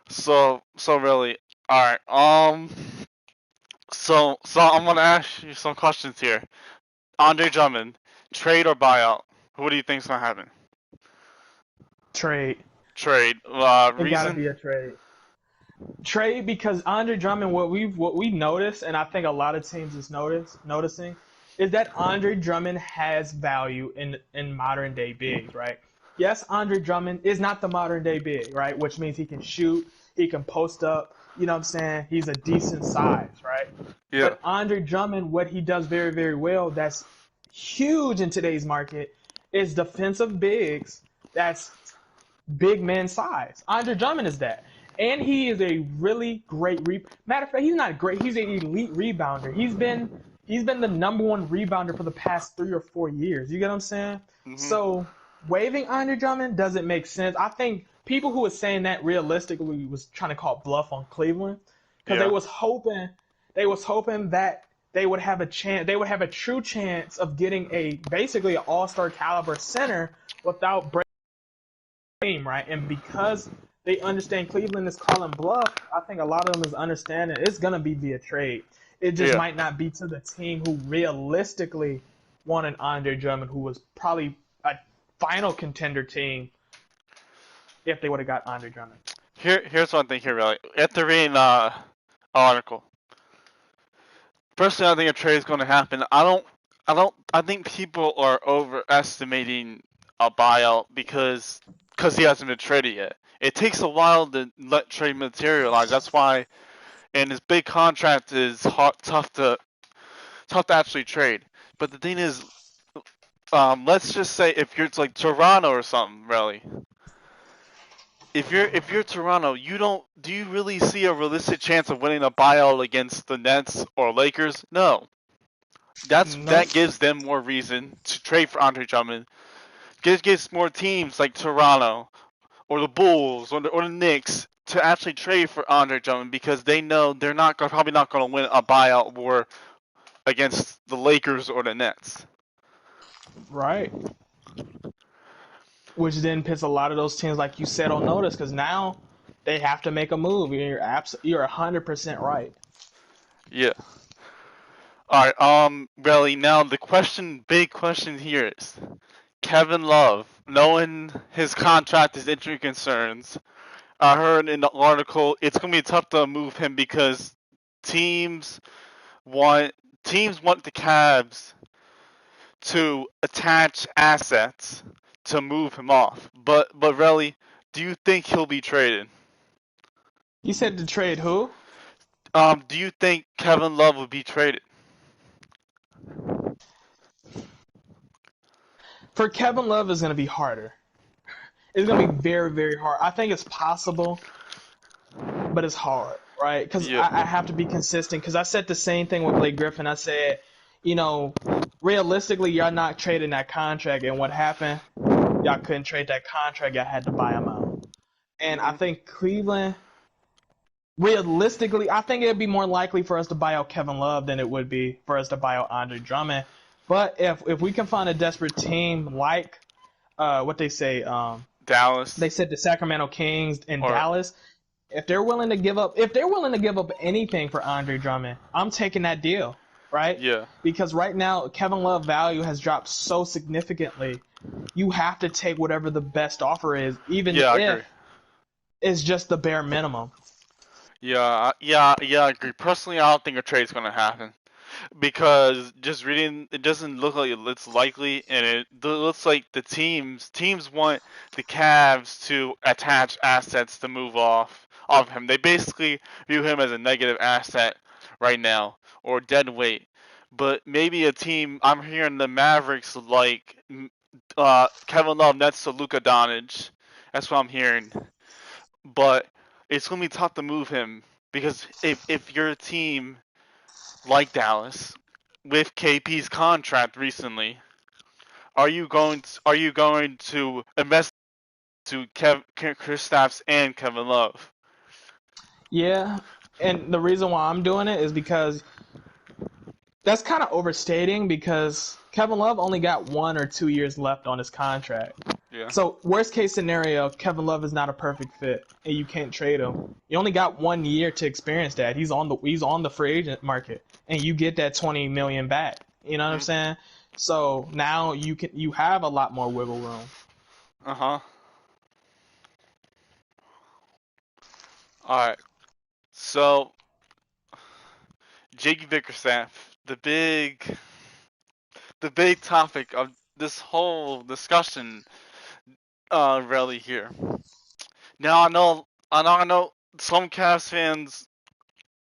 So really, all right. So I'm gonna ask you some questions here. Andre Drummond, trade or buyout? Who do you think's gonna happen?
Trade.
Trade.
It got to
Reason?
be a trade. Trade because Andre Drummond, what we noticed, and I think a lot of teams is noticing, is that Andre Drummond has value in modern day bigs, right? Yes, Andre Drummond is not the modern day big, right? Which means he can shoot, he can post up. You know what I'm saying? He's a decent size, right?
Yeah.
But Andre Drummond, what he does very, very well, that's huge in today's market, is defensive bigs. That's big man size. Andre Drummond is that. And he is a really great matter of fact, he's not great. He's an elite rebounder. He's been the number one rebounder for the past 3 or 4 years. You get what I'm saying?
Mhm.
So waiving Andre Drummond doesn't make sense. I think people who were saying that realistically was trying to call bluff on Cleveland because they
Yeah.
was hoping that they would have a chance. They would have a true chance of getting a basically an all-star caliber center without breaking team, right? And because they understand Cleveland is calling bluff, I think a lot of them is understanding it's gonna be via trade. It just
Yeah.
might not be to the team who realistically wanted Andre Drummond, who was probably a final contender team if they would have got Andre Drummond.
Here's one thing here, really. After reading article, personally, I think a trade is going to happen. I think people are overestimating a buyout because he hasn't been traded yet. It takes a while to let trade materialize. That's why, and his big contract is tough to actually trade. But the thing is, let's just say if you're like Toronto or something, really. If you're Toronto, do you really see a realistic chance of winning a buyout against the Nets or Lakers? No. That
Nope.
gives them more reason to trade for Andre Drummond. Gives more teams like Toronto or the Bulls or the Knicks to actually trade for Andre Drummond because they know they're probably not going to win a buyout war against the Lakers or the Nets.
Right. Which then puts a lot of those teams, like you said, on notice because now they have to make a move. You're 100% right.
Yeah. All right. Really, now big question here is Kevin Love, knowing his contract, his injury concerns. I heard in the article it's gonna be tough to move him because teams want teams want the Cavs to attach assets to move him off. But really, do you think he'll be traded?
You said to trade who?
Do you think Kevin Love will be traded?
For Kevin Love is going to be harder. It's going to be very, very hard. I think it's possible, but it's hard, right? Because
Yeah.
I have to be consistent. Because I said the same thing with Blake Griffin. I said, you know, realistically, y'all not trading that contract. And what happened? Y'all couldn't trade that contract. Y'all had to buy him out. And I
Mhm.
think Cleveland, realistically, I think it'd be more likely for us to buy out Kevin Love than it would be for us to buy out Andre Drummond. But if we can find a desperate team like what they
Dallas
said the Sacramento Kings and
or
Dallas, if they're willing to give up anything for Andre Drummond, I'm taking that deal. right?
Yeah.
Because right now Kevin Love value has dropped so significantly. You have to take whatever the best offer is, even
Yeah, I
if
agree.
it's just the bare minimum.
Yeah, I agree. Personally, I don't think a trade's gonna happen because just reading, it doesn't look like it's likely, and it looks like the teams want the Cavs to attach assets to move off him. They basically view him as a negative asset right now or dead weight. But maybe a team, I'm hearing the Mavericks like Kevin Love next to Luka Doncic. That's what I'm hearing. But it's gonna be tough to move him because if you're a team like Dallas with KP's contract recently, are you going to invest to Kristaps and Kevin Love?
Yeah, and the reason why I'm doing it is because that's kind of overstating because Kevin Love only got 1 or 2 years left on his contract.
Yeah.
So worst case scenario, Kevin Love is not a perfect fit, and you can't trade him. You only got 1 year to experience that. He's on the free agent market, and you get that 20 million back. You know what I'm
Mhm.
saying? So now you have a lot more wiggle room.
Uh huh. All right. So Jake Bickerstaff, the big topic of this whole discussion, really here. Now I know some Cavs fans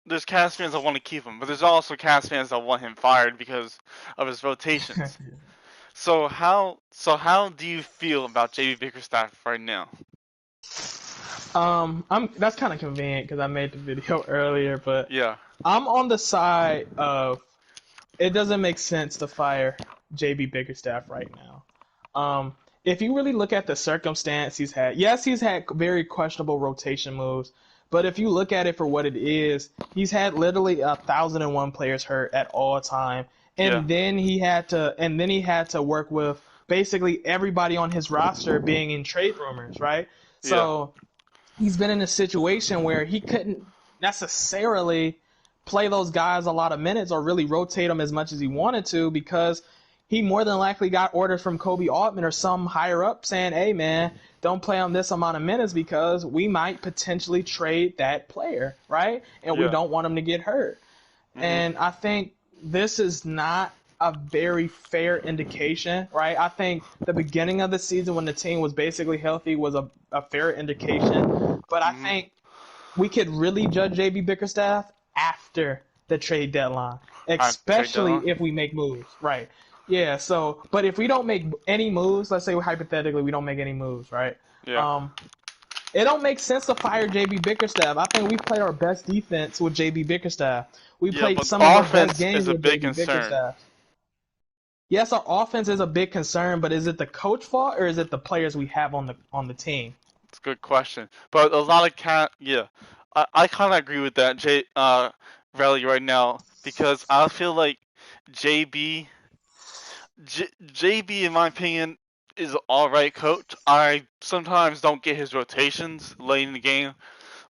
there's Cavs fans that want to keep him, but there's also Cavs fans that want him fired because of his rotations. So how do you feel about JB Bickerstaff right now?
I'm that's kind of convenient because I made the video earlier, but
Yeah,
I'm on the side of it doesn't make sense to fire JB Bickerstaff right now. If you really look at the circumstance he's had, yes, he's had very questionable rotation moves, but if you look at it for what it is, he's had literally 1,001 players hurt at all time,
yeah,
and then he had to work with basically everybody on his roster being in trade rumors, right?
yeah.
So he's been in a situation where he couldn't necessarily play those guys a lot of minutes or really rotate them as much as he wanted to because he more than likely got orders from Kobe Altman or some higher up saying, hey, man, don't play on this amount of minutes because we might potentially trade that player, right? And we
Yeah.
don't want him to get hurt.
Mhm.
And I think this is not a very fair indication, right? I think the beginning of the season when the team was basically healthy was a fair indication. But I
Mhm.
think we could really judge JB Bickerstaff after the trade deadline,
I trade
especially
deadline.
if we make moves, right? Yeah, so, but if we don't make any moves, let's say hypothetically we don't make any moves, right?
Yeah.
Um, it don't make sense to fire JB Bickerstaff. I think we played our best defense with JB Bickerstaff. We
Yeah,
played
but
some of our best
offense
games
is a
with
big
JB
concern.
Bickerstaff. Yes, our offense is a big concern, but is it the coach fault or is it the players we have on the team?
It's a good question. But a lot of yeah, I kind of agree with that, Rally right now because I feel like JB, JB in my opinion is an all right coach. I sometimes don't get his rotations late in the game,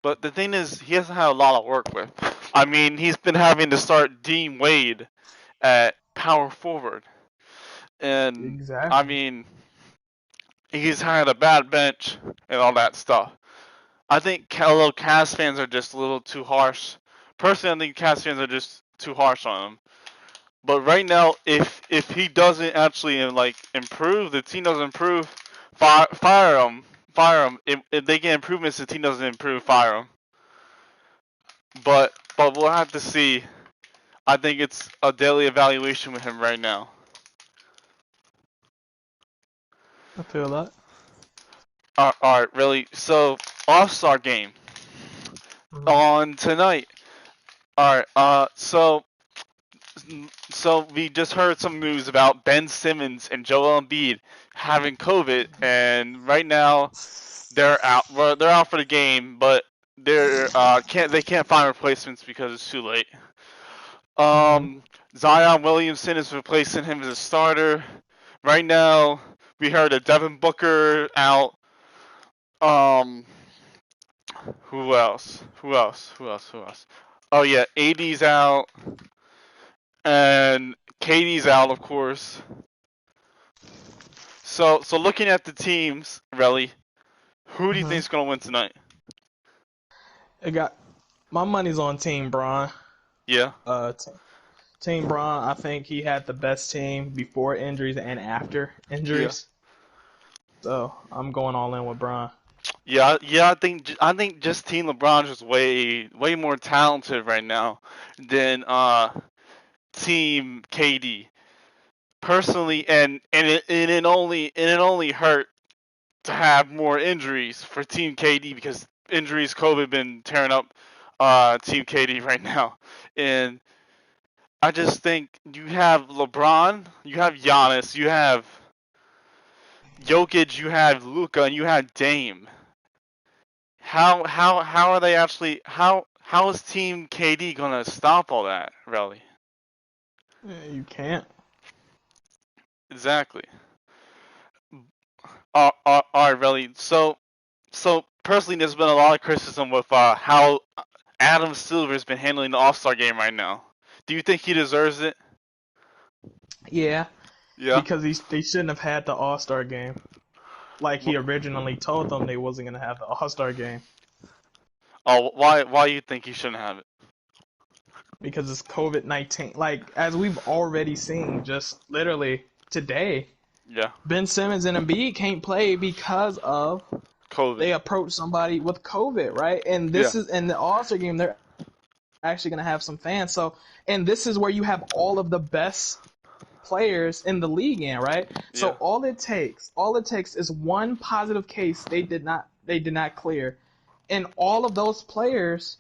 but the thing is he hasn't had a lot of work with. I mean, he's been having to start Dean Wade at power forward, and I
Exactly.
mean he's had a bad bench and all that stuff. I think little Cavs fans are just a little too harsh. Personally, I think Cavs fans are just too harsh on him. But right now, if he doesn't actually like improve, the team doesn't improve, fire him, fire him. If they get improvements, the team doesn't improve, fire him. But we'll have to see. I think it's a daily evaluation with him right now.
I feel that.
All right, really. So All Star game
Mhm.
on tonight. All right. So we just heard some news about Ben Simmons and Joel Embiid having COVID, and right now they're out. Well, they're out for the game, but they can't find replacements because it's too late.
Mhm.
Um, Zion Williamson is replacing him as a starter. Right now, we heard that Devin Booker out. Um, who else? Who else? Who else? Who else? Oh yeah, AD's out. and KD's out, of course. So looking at the teams, Relly, who do you think
Hmm.
is gonna win tonight?
I got my money's on Team Braun.
Yeah,
Team Braun, I think he had the best team before injuries and after
yeah,
injuries. So I'm going all in with Braun.
yeah. I think just Team LeBron is way more talented right now than Team KD. Personally, and it only hurt to have more injuries for Team KD because injuries, COVID been tearing up Team KD right now, and I just think you have LeBron, you have Giannis, you have Jokic, you have Luka, and you have Dame. How are they actually how is Team KD gonna stop all that, really?
You can't.
Exactly. Alright, really. So personally, there's been a lot of criticism with how Adam Silver's been handling the All Star game right now. Do you think he deserves it?
Yeah,
Yeah.
because they shouldn't have had the All Star game. Like he originally told them they wasn't gonna have the All Star game
Oh, why you think he shouldn't have it?
because it's COVID-19. Like as we've already seen, just literally today,
Yeah.
Ben Simmons and Embiid can't play because of
COVID.
they approached somebody with COVID, right? And
Yeah.
this is in the All Star game. They're actually gonna have some fans. So, and this is where you have all of the best players in the league in, right? So
Yeah.
all it takes is one positive case they did not clear. And all of those players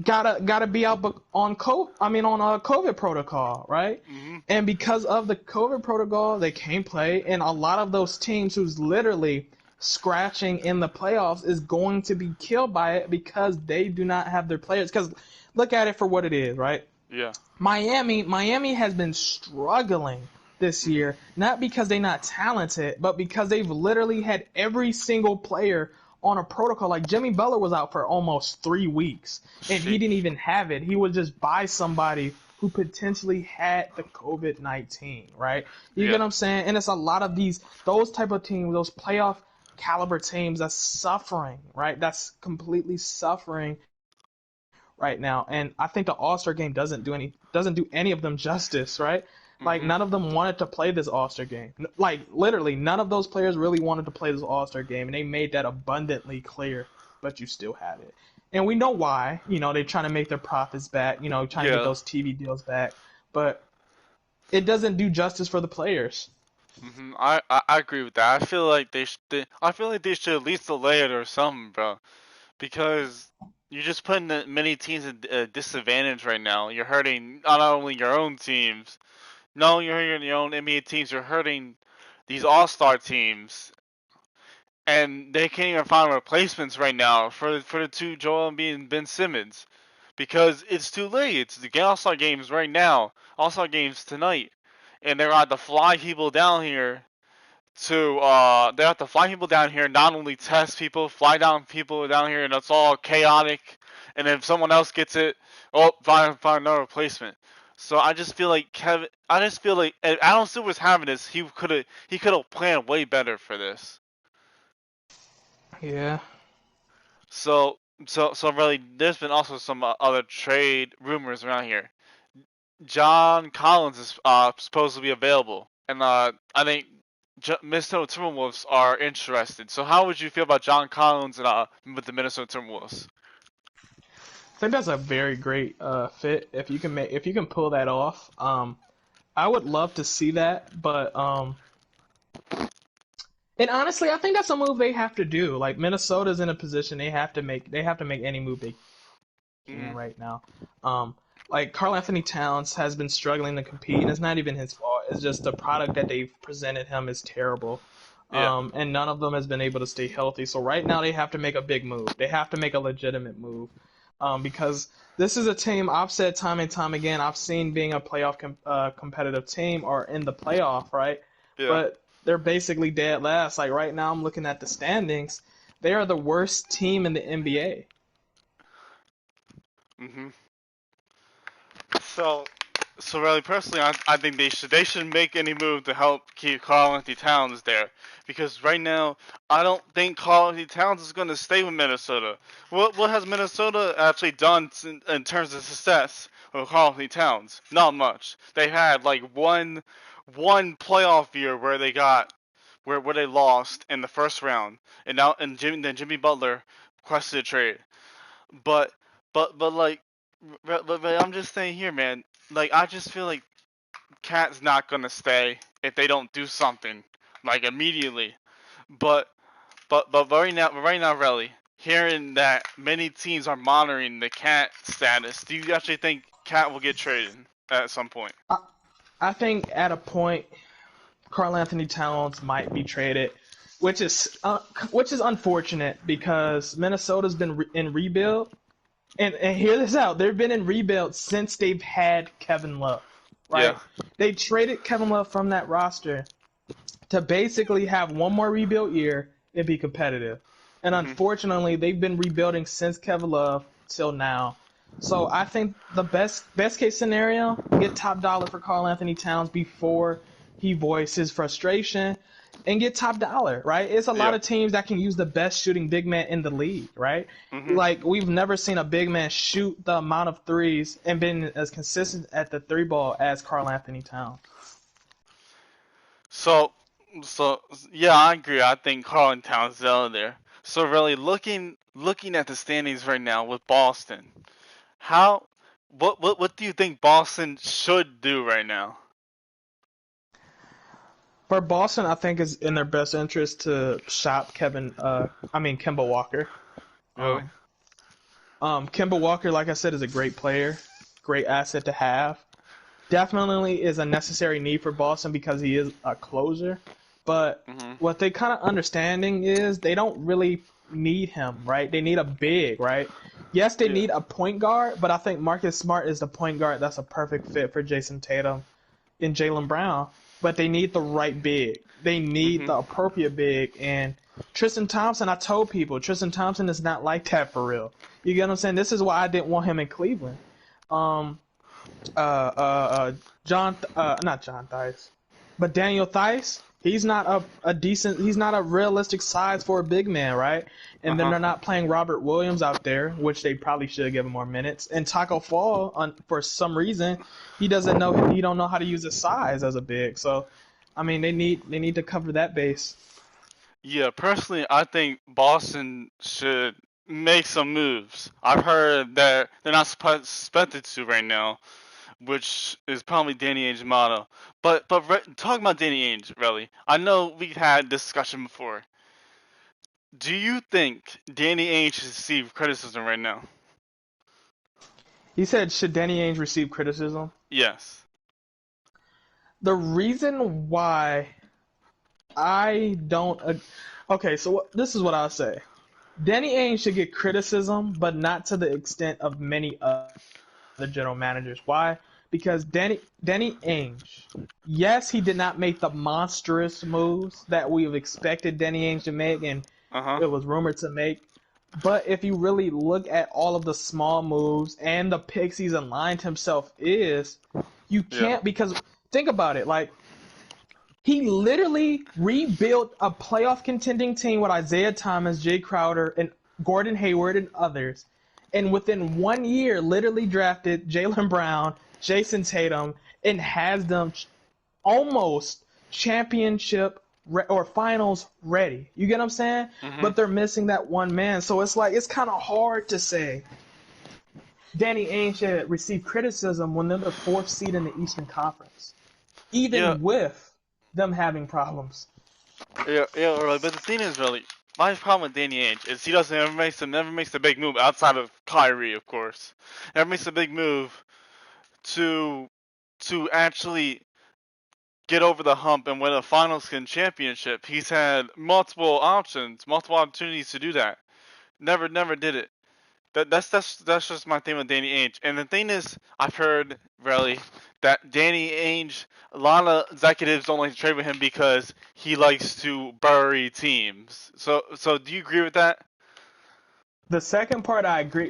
gotta be out on on a COVID protocol, right?
Mhm.
And because of the COVID protocol, they can't play. And a lot of those teams who's literally scratching in the playoffs is going to be killed by it because they do not have their players. Because look at it for what it is, right?
Yeah.
Miami has been struggling this
Mhm.
year, not because they're not talented, but because they've literally had every single player on a protocol. Like Jimmy Butler was out for almost 3 weeks, and he didn't
Sheesh.
even have it. He was just by somebody who potentially had the COVID-19, right? You get
Yeah.
what I'm saying? And it's a lot of those type of teams, those playoff caliber teams that's suffering, right? That's completely suffering right now, and I think the All Star game doesn't do any of them justice, right? Like
Mhm.
none of them wanted to play this All Star game. Like literally, none of those players really wanted to play this All Star game, and they made that abundantly clear. But you still had it, and we know why. They're trying to make their profits back. Trying to get
Yeah.
those TV deals back, but it doesn't do justice for the players.
I agree with that. I feel like they should at least delay it or something, bro. Because you're just putting the many teams at a disadvantage right now. You're hurting not only your own teams, no, you're hurting your own NBA teams. You're hurting these All Star teams, and they can't even find replacements right now for the two Joel Embiid and Ben Simmons because it's too late. It's the All Star games right now. All Star games tonight, and they're going to fly people down here to they have to fly people down here, not only test people, fly down people down here, and it's all chaotic. And if someone else gets it, oh, find another replacement. So I just feel like if Adam Silver was having this, he could have planned way better for this.
Yeah.
So really, there's been also some other trade rumors around here. John Collins is supposed to be available, and I think Minnesota Timberwolves are interested. So how would you feel about John Collins and with the Minnesota Timberwolves?
I think that's a very great fit if you can pull that off. I would love to see that, but and honestly, I think that's a move they have to do. Like Minnesota's in a position they have to make any move they can
Hmm.
right now. Um, like Karl Anthony Towns has been struggling to compete, and it's not even his fault. It's just the product that they've presented him is terrible.
Yeah.
And none of them has been able to stay healthy. So right now they have to make a big move. They have to make a legitimate move, because this is a team I've said time and time again. I've seen being a competitive team or in the playoff, right?
Yeah.
But they're basically dead last. Like right now, I'm looking at the standings. They are the worst team in the NBA.
Hmm. So, so really, personally, I think they should make any move to help keep Karl Anthony Towns there, because right now I don't think Karl Anthony Towns is going to stay with Minnesota. What has Minnesota actually done in terms of success with Karl Anthony Towns? Not much. They had like one playoff year where they got where they lost in the first round, and then Jimmy Butler requested a trade. But but like but I'm just saying here, man. Like I just feel like Cat's not gonna stay if they don't do something like immediately. But but right now, really, hearing that many teams are monitoring the Cat status, do you actually think Cat will get traded at some point?
I, I think at a point, Karl Anthony Towns might be traded, which is which is unfortunate because Minnesota's been in rebuild. And hear this out. They've been in rebuild since they've had Kevin Love,
Yeah.
right? They traded Kevin Love from that roster to basically have one more rebuild year and be competitive. And
Mhm.
unfortunately, they've been rebuilding since Kevin Love till now. So I think the best case scenario, get top dollar for Karl Anthony Towns before he voices frustration and get top dollar, right? It's a lot
Yeah.
of teams that can use the best shooting big man in the league, right?
Mhm.
Like we've never seen a big man shoot the amount of threes and been as consistent at the three ball as Karl Anthony Towns.
So so yeah, I agree. I think Carlton Towns is out there. So really, looking at the standings right now with Boston, how what do you think Boston should do right now?
For Boston, I think it's in their best interest to shop Kemba Walker.
Really?
Um, Kemba Walker, like I said, is a great player, great asset to have. Definitely is a necessary need for Boston because he is a closer. But
Mhm.
what they kind of understanding is they don't really need him, right? They need a big, right? Yes, they
Yeah.
need a point guard, but I think Marcus Smart is the point guard that's a perfect fit for Jason Tatum and Jalen Brown. But they need the right big. They need
Mhm.
the appropriate big. And Tristan Thompson, I told people, Tristan Thompson is not like that for real. You get what I'm saying? This is why I didn't want him in Cleveland. Um, not John Thies, but Daniel Thies. He's not he's not a realistic size for a big man, right?
Uh
And then
huh.
they're not playing Robert Williams out there, which they probably should give him more minutes. And Taco Fall, for some reason, he don't know how to use his size as a big. So, I mean, they need to cover that base.
Yeah. Personally, I think Boston should make some moves. I've heard that they're not expected to right now, which is probably Danny Ainge's motto. But talking about Danny Ainge, really, I know we've had discussion before. Do you think Danny Ainge should receive criticism right now?
He said, should Danny Ainge receive criticism?
Yes.
The reason why I don't. Okay, so this is what I'll say. Danny Ainge should get criticism, but not to the extent of many other general managers. Why? Because Danny Ainge, yes, he did not make the monstrous moves that we've expected Danny Ainge to make, and
Uh huh.
it was rumored to make. But if you really look at all of the small moves and the picks he's aligned himself you
Yeah.
can't because think about it. Like he literally rebuilt a playoff contending team with Isaiah Thomas, Jay Crowder, and Gordon Hayward and others. And within 1 year, literally drafted Jalen Brown, Jason Tatum, and has them almost championship or finals ready. You get what I'm saying?
Mhm.
But they're missing that one man. So it's like, it's kind of hard to say Danny Ainge should receive criticism when they're the fourth seed in the Eastern Conference,
Yeah.
even with them having problems.
Yeah. Yeah. Right. But the thing is, really, my problem with Danny Ainge is he doesn't never makes a big move outside of Kyrie, of course. Never makes a big move to actually get over the hump and win a finals championship. He's had multiple options, multiple opportunities to do that. Never did it. That's just my thing with Danny Ainge. And the thing is, I've heard really that Danny Ainge, a lot of executives don't like to trade with him because he likes to bury teams. So do you agree with that?
The second part, I agree.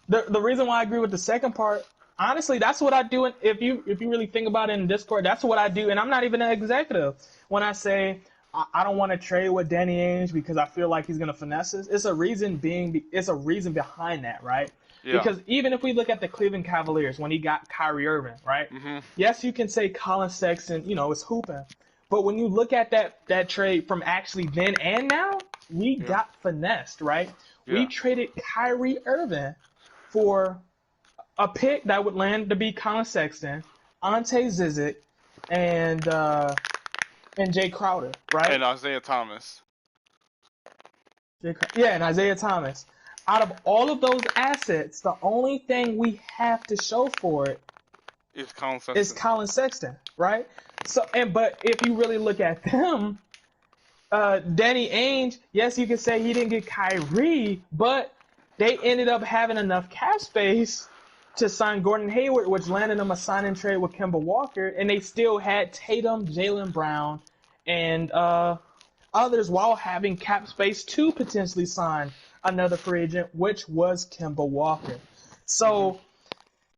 the reason why I agree with the second part, honestly, that's what I do. If you really think about it in Discord, that's what I do, and I'm not even an executive. When I say I don't want to trade with Danny Ainge because I feel like he's gonna finesse us, it's a reason behind that, right?
Yeah.
Because even if we look at the Cleveland Cavaliers when he got Kyrie Irving, right?
Mhm.
Yes, you can say Colin Sexton, is hooping, but when you look at that trade from actually then and now, we
Yeah.
got finessed, right? We
Yeah.
traded Kyrie Irving for a pick that would land to be Colin Sexton, Ante Zizic, and Jay Crowder, right?
And Isaiah Thomas
Yeah, and Isaiah Thomas. Out of all of those assets, the only thing we have to show for it
is Colin
is
Sexton.
Colin Sexton, right? But if you really look at them, Danny Ainge, yes, you can say he didn't get Kyrie, but they ended up having enough cap space to sign Gordon Hayward, which landed them a sign and trade with Kemba Walker, and they still had Tatum, Jaylen Brown, and others while having cap space to potentially sign another free agent, which was Kemba Walker.
Mhm.
So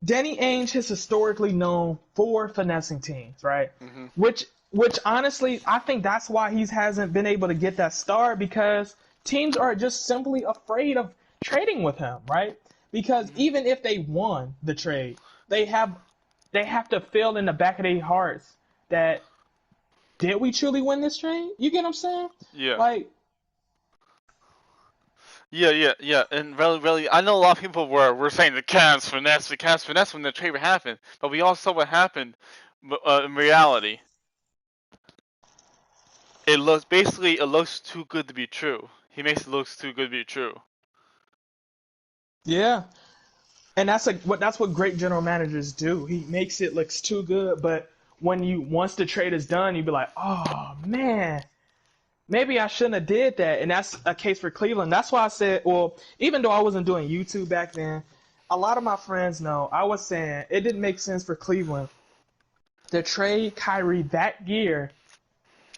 Danny Ainge is historically known for finessing teams, right?
Mhm.
Which honestly, I think that's why he hasn't been able to get that star because teams are just simply afraid of trading with him, right? Because
Mhm.
even if they won the trade, they have they have to feel in the back of their hearts that did we truly win this trade? You get what I'm saying?
Yeah.
Like,
Yeah. And really, I know a lot of people were saying the Cavs finesse when the trade happened, but we all saw what happened. In reality, it looks too good to be true. He makes it look too good to be true.
yeah. And that's what great general managers do. He makes it looks too good, but once the trade is done, you be like, oh man, maybe I shouldn't have did that. And that's a case for Cleveland. That's why I said, well, even though I wasn't doing YouTube back then, a lot of my friends know I was saying it didn't make sense for Cleveland to trade Kyrie that year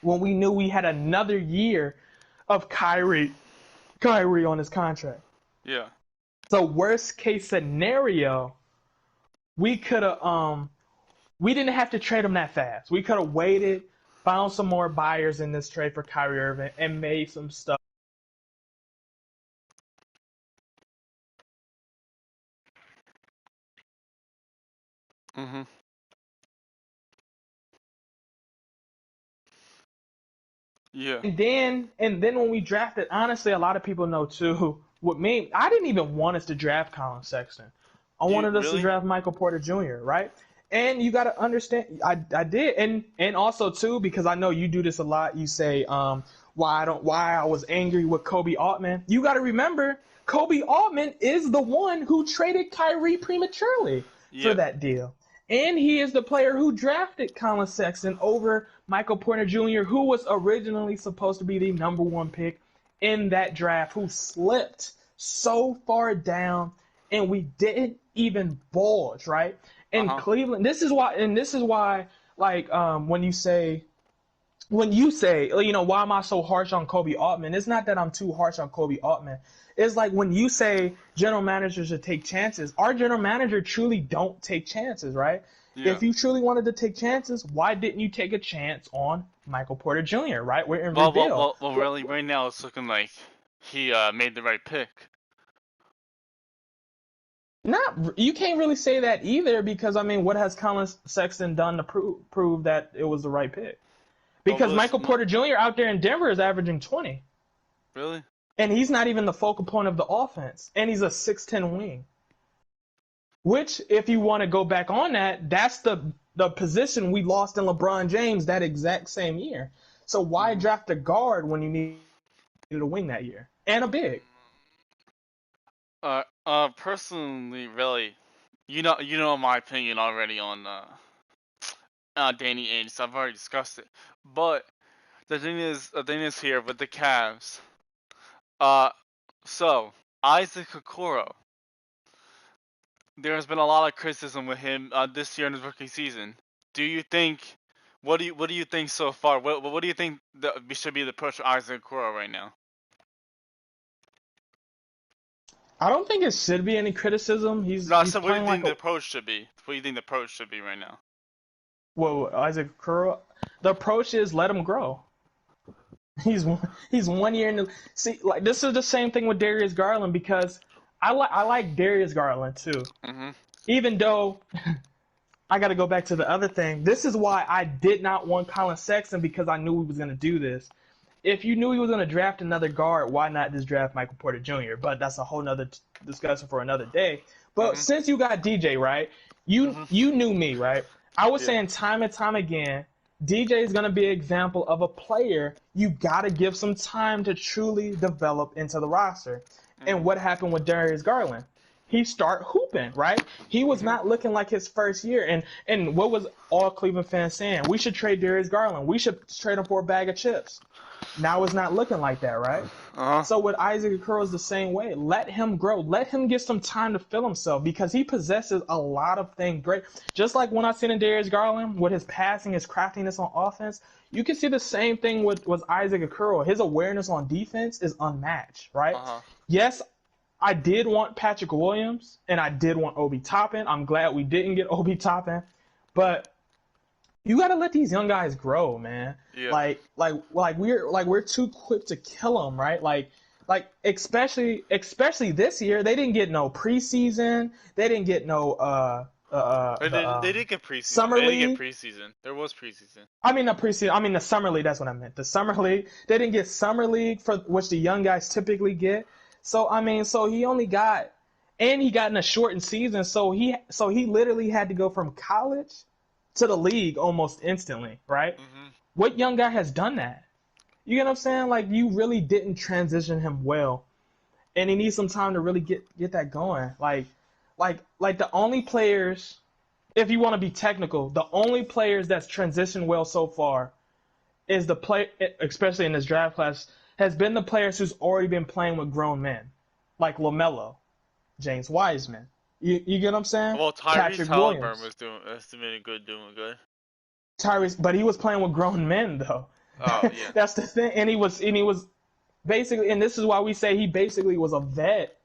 when we knew we had another year of Kyrie on his contract.
Yeah.
So worst case scenario, we could have we didn't have to trade him that fast. We could have waited, found some more buyers in this trade for Kyrie Irving, and made some stuff.
Mhm. Yeah.
And then when we drafted, honestly, a lot of people know too. What me, I didn't even want us to draft Colin Sexton. I
You
wanted us to
really?
draft Michael Porter Jr. Right? And you got to understand, I did, and also too because I know you do this a lot. You say why I was angry with Kobe Altman. You got to remember Kobe Altman is the one who traded Kyrie prematurely for
Yeah.
that deal. And he is the player who drafted Colin Sexton over Michael Porter Jr., who was originally supposed to be the number one pick in that draft, who slipped so far down, and we didn't even bulge, right?
Uh
In
huh.
Cleveland, this is why, like, when you say, why am I so harsh on Kobe Altman? It's not that I'm too harsh on Kobe Altman. It's like when you say general managers should take chances, our general manager truly don't take chances, right?
Yeah.
If you truly wanted to take chances, why didn't you take a chance on Michael Porter Jr., right? We're in rebuild.
Really, right now it's looking like he made the right pick.
Not you can't really say that either because I mean, what has Colin Sexton done to prove that it was the right pick?
But
Because Michael Porter Jr. out there in Denver is averaging 20.
really?
And he's not even the focal point of the offense. And he's a 6'10 wing. Which, if you want to go back on that, that's the position we lost in LeBron James that exact same year. So why
Mhm.
draft a guard when you needed a wing that year? And a big.
Personally, really, you know my opinion already on Danny Ainge. So I've already discussed it. But the thing is here with the Cavs. Uh, so Isaac Okoro, there has been a lot of criticism with him this year in his rookie season. Do you think? What do you think so far? What do you think should be the push for Isaac Okoro right now?
I don't think it should be any criticism. He's
No,
he's
so what do you
playing like
think
a
the approach should be? What do you think the approach should be right now?
well Isaac Curl. The approach is let him grow. He's he's 1 year in the see like this is the same thing with Darius Garland because I like Darius Garland too.
Mm-hmm.
Even though I got to go back to the other thing. This is why I did not want Colin Sexton because I knew he was going to do this. If you knew he was going to draft another guard, why not just draft Michael Porter Jr.? But that's a whole nother discussion for another day. But
Mm-hmm.
since you got DJ, right? You
Mm-hmm.
you knew me, right? I was
Yeah.
saying time and time again, DJ is going to be an example of a player you got to give some time to truly develop into the roster. And
Mm-hmm.
what happened with Darius Garland? He start hooping, right? He was
Mm-hmm.
not looking like his first year. And what was all Cleveland fans saying? We should trade Darius Garland. We should trade him for a bag of chips. Now it's not looking like that, right?
Uh-huh.
So with Isaac Okoro is the same way. Let him grow. Let him get some time to feel himself because he possesses a lot of things great. Just like when I seen in Darius Garland with his passing, his craftiness on offense, you can see the same thing with Isaac Okoro. His awareness on defense is unmatched, right?
Uh-huh.
Yes, I did want Patrick Williams and I did want Obi Toppin. I'm glad we didn't get Obi Toppin, but you got to let these young guys grow, man.
Yeah.
We're too quick to kill them, right? Especially this year, they didn't get no preseason. They didn't get no
They did get preseason.
summer
They did get
league.
preseason. There was preseason.
I mean the preseason. I mean the summer league. That's what I meant. The summer league. They didn't get summer league for which the young guys typically get. So I mean, so he only got, and he got in a shortened season. So he literally had to go from college to the league almost instantly, right?
Mm-hmm.
What young guy has done that? You get what I'm saying? Like you really didn't transition him well, and he needs some time to really get that going. Like the only players, if you want to be technical, the only players that's transitioned well so far is the play, especially in this draft class, has been the players who's already been playing with grown men, like LaMelo, James Wiseman. You get what I'm saying?
Well, Tyrese
Patrick
Halliburton
Williams,
was doing good.
Tyrese, but he was playing with grown men though.
Oh yeah.
That's the thing, and he was basically, and this is why we say he basically was a vet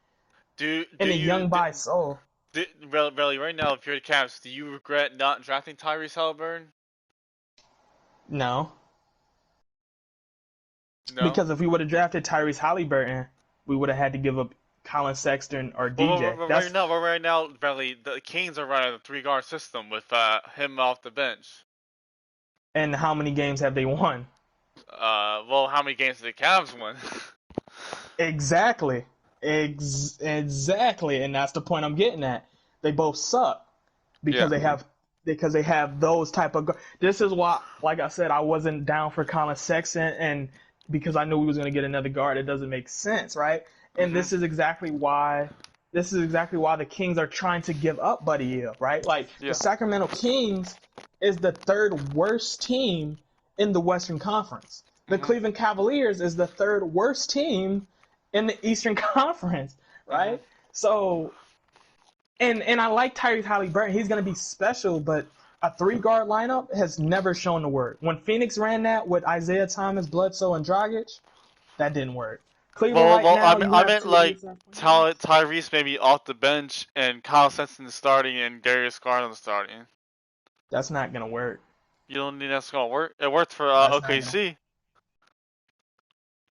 Do
and a
you
young by soul.
really right now, if you're the Cavs, do you regret not drafting Tyrese Halliburton?
No,
No.
because if we would have drafted Tyrese Halliburton, we would have had to give up Colin Sexton or DJ. That's
Right now, really, the Kings are running a three-guard system with him off the bench.
and how many games have they won?
Well, how many games did the Cavs win?
Exactly. Exactly, and that's the point I'm getting at. They both suck
Yeah.
because they have those type of. This is why, like I said, I wasn't down for Colin Sexton, and because I knew we was going to get another guard, it doesn't make sense, right? And
Mhm.
this is exactly why. This is exactly why the Kings are trying to give up Buddy Hield, right? Like the
Yeah.
Sacramento Kings is the third worst team in the Western Conference. The
Mhm.
Cleveland Cavaliers is the third worst team in the Eastern Conference, right?
Mhm.
So, and I like Tyrese Halliburton. He's going to be special, but a three-guard lineup has never shown to work. When Phoenix ran that with Isaiah Thomas, Bledsoe, and Dragic, that didn't work. Cleveland right now, you
I
have
meant
two
like
inside point guards.
Tyrese maybe off the bench and Kyle Sexton starting and Darius Garland starting.
That's not going to work.
You don't think that's gonna work? It worked for
That's not going to.
OKC.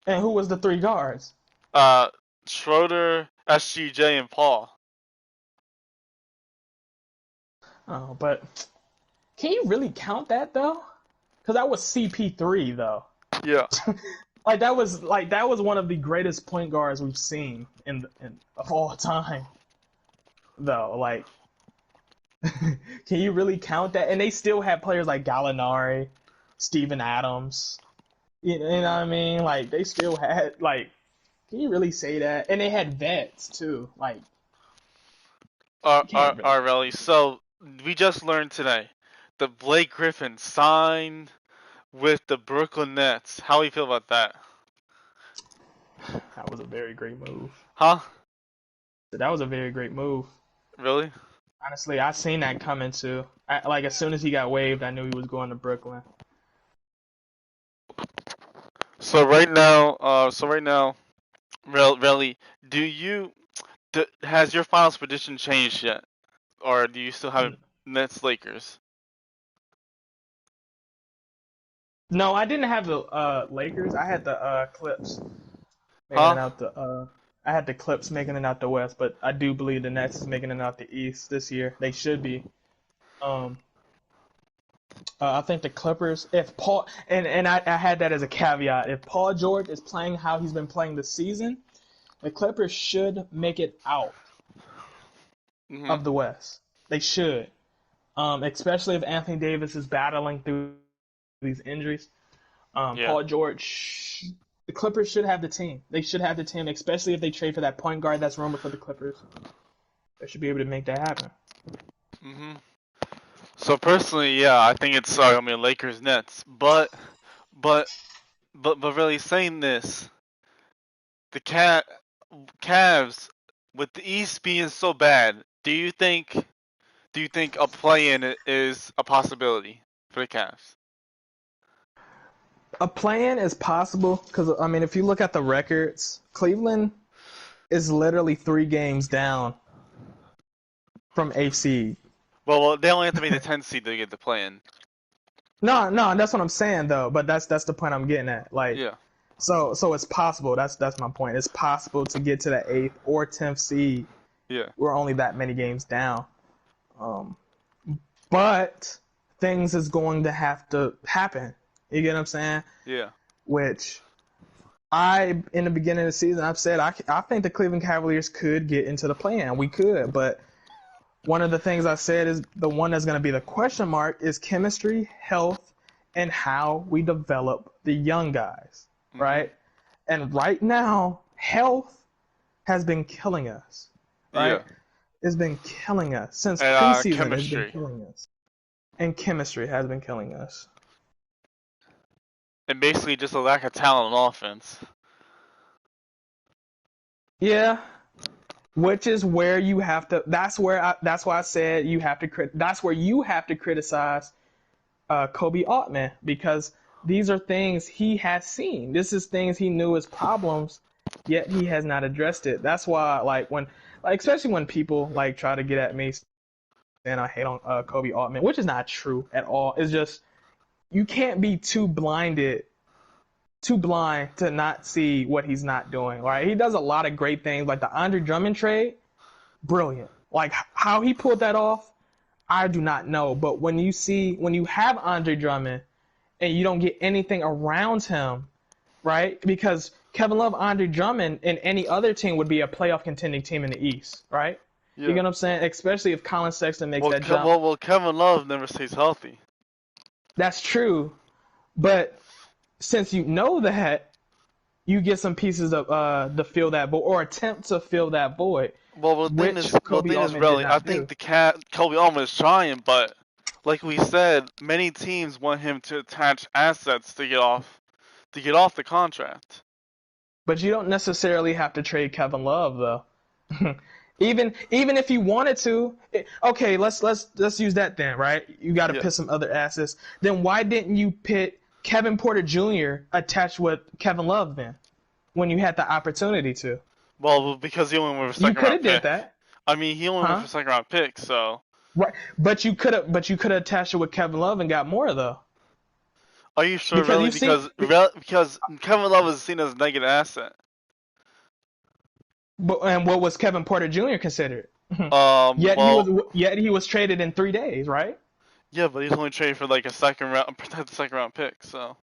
And who was the three guards?
Uh, Schroeder, SGJ, and Paul.
Oh, but can you really count that though? Because that was CP3 though.
Yeah.
That was one of the greatest point guards we've seen in of all time. Though, like, can you really count that? And they still have players like Gallinari, Steven Adams. You know what I mean? Like they still had like. Can you really say that? And they had vets too. Like you can't really.
Really. So we just learned today that Blake Griffin signed with the Brooklyn Nets. How do you feel about that?
That was a very great move.
Huh?
That was a very great move.
Really?
Honestly, I seen that coming too. Like as soon as he got waived, I knew he was going to Brooklyn.
So right now, really, do you? has your finals prediction changed yet, or do you still have it Nets Lakers?
No, I didn't have the Lakers. I had the Clips making
Huh?
it out the. I had the Clips making it out the West, but I do believe the Nets is making it out the East this year. They should be. Um, I think the Clippers, if Paul, and I had that as a caveat, if Paul George is playing how he's been playing this season, the Clippers should make it out
Mhm.
of the West. They should, especially if Anthony Davis is battling through these injuries.
Yeah.
Paul George, the Clippers should have the team. They should have the team, especially if they trade for that point guard that's rumored for the Clippers. They should be able to make that happen.
Mhm. So personally, yeah, I think it's I mean Lakers Nets, but but really saying this, the Cavs with the East being so bad, do you think a play-in is a possibility for the Cavs?
A plan is possible because I mean, if you look at the records, Cleveland is literally 3 games down from AC.
Well, they only have to make the 10th seed to get the play-in.
No, no, that's what I'm saying though. But that's the point I'm getting at. Like,
Yeah.
so it's possible. That's my point. It's possible to get to the 8th or 10th seed.
Yeah.
We're only that many games down. Um, but things is going to have to happen. You get what I'm saying?
Yeah.
Which in the beginning of the season, I've said I think the Cleveland Cavaliers could get into the play-in. We could, but one of the things I said is the one that's going to be the question mark is chemistry, health, and how we develop the young guys,
Mhm.
right? And right now, health has been killing us, right?
Yeah.
It's been killing us since
And
preseason. It's been
chemistry.
killing us, and chemistry has been killing us.
And basically just a lack of talent on offense.
Yeah, which is where you have to. That's why I said you have to. That's where you have to criticize Kobe Altman because these are things he has seen. This is things he knew as problems, yet he has not addressed it. That's why, especially when people like try to get at me saying I hate on Kobe Altman, which is not true at all. It's just you can't be too blind to not see what he's not doing. Right? He does a lot of great things, like the Andre Drummond trade, brilliant. Like how he pulled that off, I do not know. But when you have Andre Drummond and you don't get anything around him, right? Because Kevin Love, Andre Drummond, and any other team would be a playoff contending team in the East, right? You
Yeah.
get what I'm saying? Especially if Colin Sexton makes
Well,
that jump.
Kevin Love never stays healthy.
That's true. But since you know that, you get some pieces of to fill that void or attempt to fill that void,
Well,
which
the
Kobe
thing is,
Altman did
really, I
not do.
think the Kobe Altman is trying, but like we said, many teams want him to attach assets to get off the contract.
But you don't necessarily have to trade Kevin Love though. Even if you wanted to, okay, let's use that then, right? You got to
Yeah.
pit some other assets. Then why didn't you pit Kevin Porter Jr. attached with Kevin Love then, when you had the opportunity to?
Well, because he only went for
You
second
could
round
have did
pick.
that,
I mean, he only went
huh?
for second round pick, so
Right. But you could have attached it with Kevin Love and got more though,
are you sure,
because
really?
you've seen.
Because Kevin Love is seen as a negative asset.
But and what was Kevin Porter Jr. considered?
Well,
Yet he was traded in 3 days, right?
yeah, but he's only traded for like a second round, protected second round pick, so.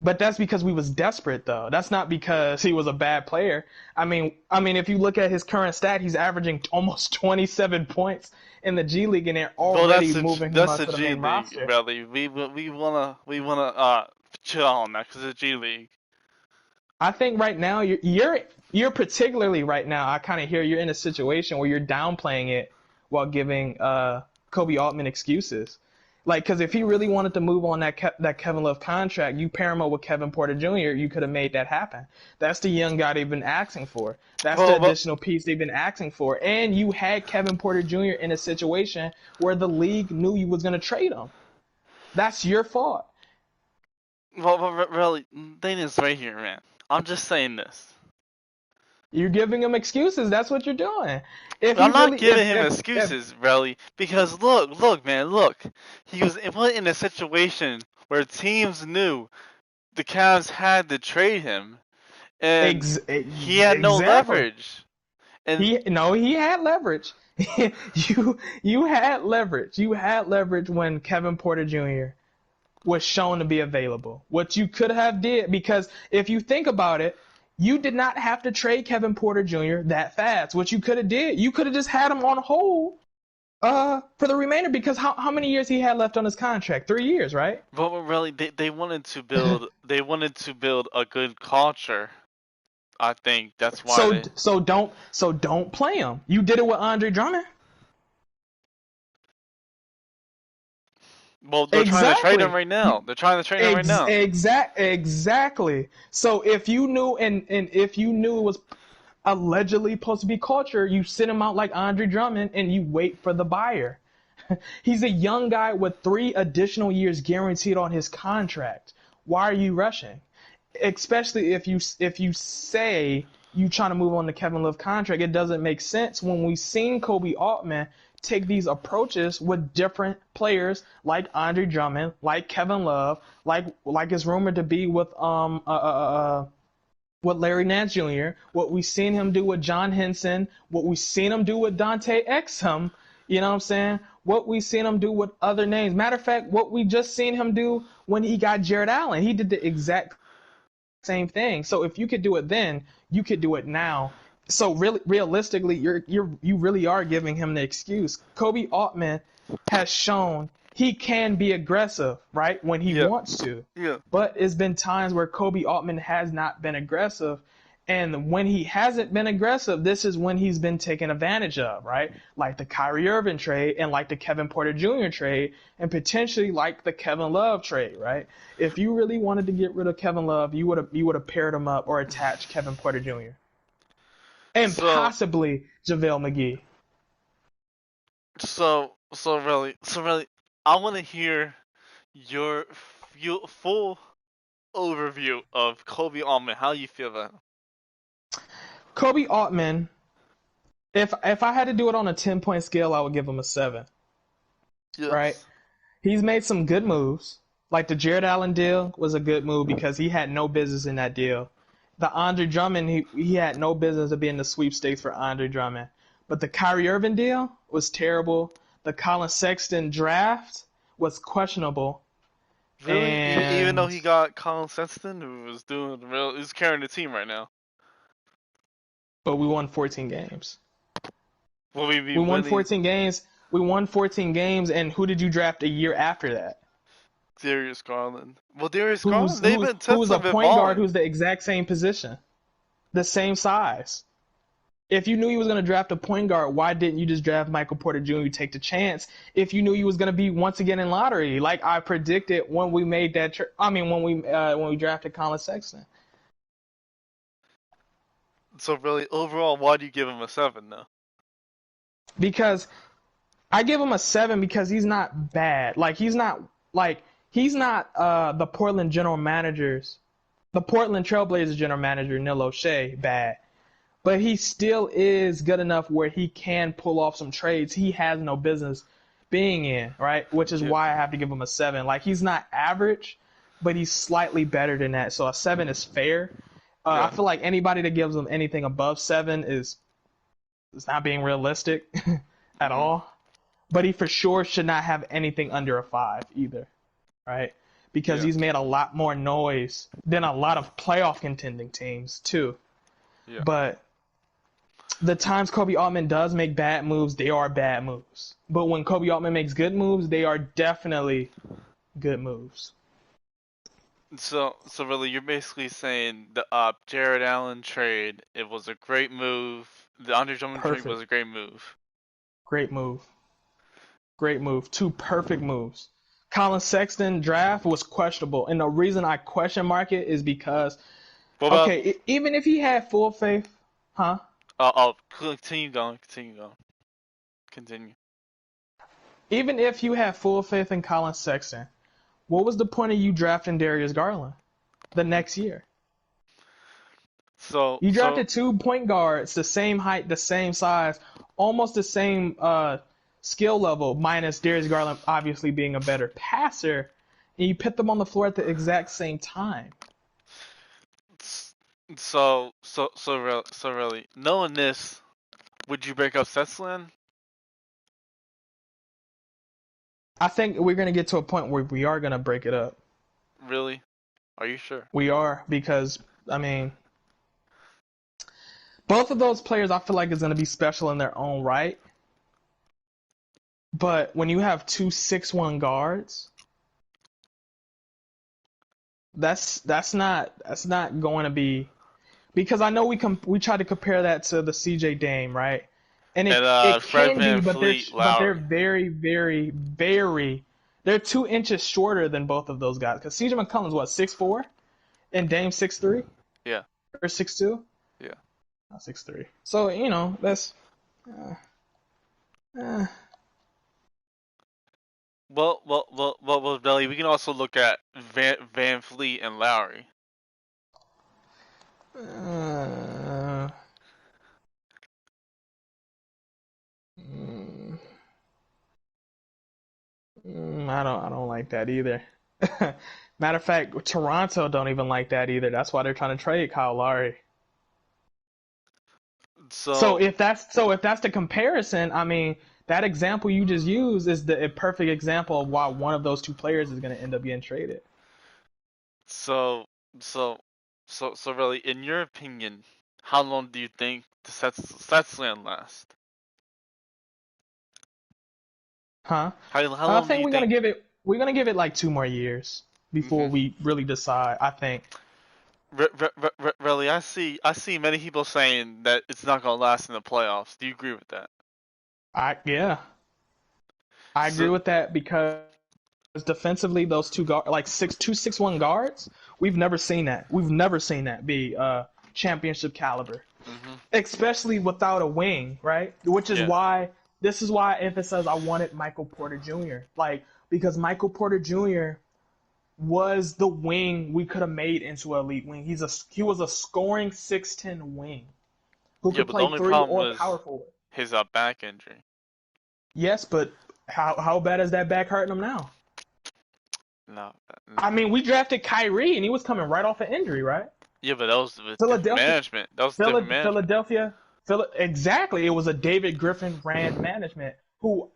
But that's because we was desperate though. That's not because he was a bad player. I mean, if you look at his current stat, he's averaging almost 27 points in the G League, and they're
Well,
already moving him
that's
up
the
to the
G
main
League,
roster.
really. We wanna chill on that because it's G League.
I think right now you're particularly right now. I kind of hear you're in a situation where you're downplaying it while giving Kobe Altman excuses. Like, because if he really wanted to move on that Kevin Love contract, you pair him up with Kevin Porter Jr., you could have made that happen. That's the young guy they've been asking for. That's the
Well,
additional piece they've been asking for. And you had Kevin Porter Jr. in a situation where the league knew you was going to trade him. That's your fault.
really, thing is right here, man. I'm just saying this.
You're giving him excuses. That's what you're doing. If
I'm
you
not
really,
giving him
if
excuses, really, because look, man, look. He was put in a situation where teams knew the Cavs had to trade him, and he had no
exactly.
leverage. And
He had leverage. You had leverage. You had leverage when Kevin Porter Jr. was shown to be available. What you could have did, because if you think about it, you did not have to trade Kevin Porter Jr. that fast. What you could have did, you could have just had him on hold for the remainder, because how many years he had left on his contract? 3 years, right?
but really, they wanted to build a good culture. I think that's why
so
they.
don't play him. You did it with Andre Drummond.
Well, they're trying to trade him
Exactly.
right now. They're trying to trade him right now.
Exactly. So if you knew, and if you knew it was allegedly supposed to be culture, you sit him out like Andre Drummond and you wait for the buyer. He's a young guy with 3 additional years guaranteed on his contract. Why are you rushing? Especially if you say you trying to move on to Kevin Love contract, it doesn't make sense when we've seen Kobe Altman take these approaches with different players like Andre Drummond, like Kevin Love, like it's rumored to be with Larry Nance Jr., what we've seen him do with John Henson, what we've seen him do with Dante Exum, you know what I'm saying? What we've seen him do with other names. Matter of fact, what we just seen him do when he got Jared Allen, he did the exact same thing. So if you could do it then, you could do it now. So really, realistically, you really are giving him the excuse. Kobe Altman has shown he can be aggressive, right, when he
Yeah,
wants to.
yeah.
But it's been times where Kobe Altman has not been aggressive. And when he hasn't been aggressive, this is when he's been taken advantage of, right? Like the Kyrie Irving trade and like the Kevin Porter Jr. trade and potentially like the Kevin Love trade, right? If you really wanted to get rid of Kevin Love, you would have paired him up or attached Kevin Porter Jr. and
So
possibly JaVale McGee.
so really, I want to hear your full overview of Kobe Altman. How you feel about him?
Kobe Altman, if I had to do it on a 10-point scale, I would give him a 7, right?
Yes.
He's made some good moves. Like the Jared Allen deal was a good move because he had no business in that deal. The Andre Drummond, he had no business of being the sweepstakes for Andre Drummond. But the Kyrie Irving deal was terrible. The Colin Sexton draft was questionable.
Really? Even though
And
he got Colin Sexton, who was doing he's carrying the team right now.
but we won 14 games.
Will we be
We won
winning
14 games. We won 14 games, and who did you draft a year after that?
Darius Garland? Well, Darius
Who's
Garland, they've
who's
been
who's a
testing been
point guard
balling.
who's the exact same position, the same size. If you knew he was going to draft a point guard, why didn't you just draft Michael Porter Jr. Take the chance if you knew he was going to be once again in lottery, like I predicted when we made that. When we drafted Colin Sexton.
So really, overall, why do you give him a 7 though?
Because I give him a 7 because he's not bad. He's not the Portland Trailblazers general manager Neil O'Shea bad. But he still is good enough where he can pull off some trades he has no business being in, right? Which is
Yeah,
why I have to give him a 7. Like he's not average, but he's slightly better than that. So a 7 is fair. I
yeah.
feel like anybody that gives him anything above 7 is not being realistic at
Mhm.
all. But he for sure should not have anything under a 5 either, right? Because
Yeah,
he's made a lot more noise than a lot of playoff contending teams too.
yeah.
But the times Kobe Altman does make bad moves, they are bad moves. But when Kobe Altman makes good moves, they are definitely good moves.
So really, you're basically saying the Jared Allen trade, it was a great move. The Andre Drummond trade was
Perfect.
a great move.
Great move. Great move. Two perfect moves. Colin Sexton draft was questionable. And the reason I question mark it is because,
What about?
okay, even if he had full faith, huh?
I'll continue going. Continue going. Continue.
Even if you had full faith in Colin Sexton, what was the point of you drafting Darius Garland the next year?
So
You
so
drafted two point guards, the same height, the same size, almost the same skill level, minus Darius Garland obviously being a better passer, and you put them on the floor at the exact same time.
so really, knowing this, would you break up Setsland?
I think we're gonna get to a point where we are gonna break it up.
Really? Are you sure?
We are because I mean, both of those players I feel like is gonna be special in their own right. But when you have two 6'1" guards, that's not going to be because I know we try to compare that to the CJ Dame, right? And
And
it
Fred
can be,
Van
but they're
Fleet
but they're
Lowry.
very they're 2 inches shorter than both of those guys. Because CJ McCollum's what 6'4" and Dame 6'3"
Yeah,
or 6'2",
yeah.
not 6'3". So that's uh, uh,
Belly. We can also look at Van Fleet and Lowry.
uh, mm, I don't like that either. Matter of fact, Toronto don't even like that either. That's why they're trying to trade Kyle Lowry. So
So
if that's the comparison, I mean that example you just used is the a perfect example of why one of those two players is going to end up getting traded.
so so so really, in your opinion, how long do you think the Setsland last?
Huh?
How
I
long do
think
you
we're gonna
think?
give it we're gonna give it like 2 more years before
Mm-hmm.
we really decide. I think.
Really, I see many people saying that it's not gonna last in the playoffs. Do you agree with that?
Yeah, I agree
So
with that because defensively, those two guard like 6'1" guards, we've never seen that. We've never seen that be championship caliber,
hmm
especially without a wing, right? Which is
yeah,
why this is why I emphasize I wanted Michael Porter Jr. Like because Michael Porter Jr. was the wing we could have made into an elite wing. He was a scoring 6'10" wing who
yeah,
could
but the
play
only
three
problem
or
was
power forward.
his back injury.
Yes, but how bad is that back hurting him now?
No,
I mean, we drafted Kyrie and he was coming right off an injury, right?
yeah, but that was with different
Philadelphia,
management. That was different management.
Philadelphia, exactly. It was a David Griffin ran management who,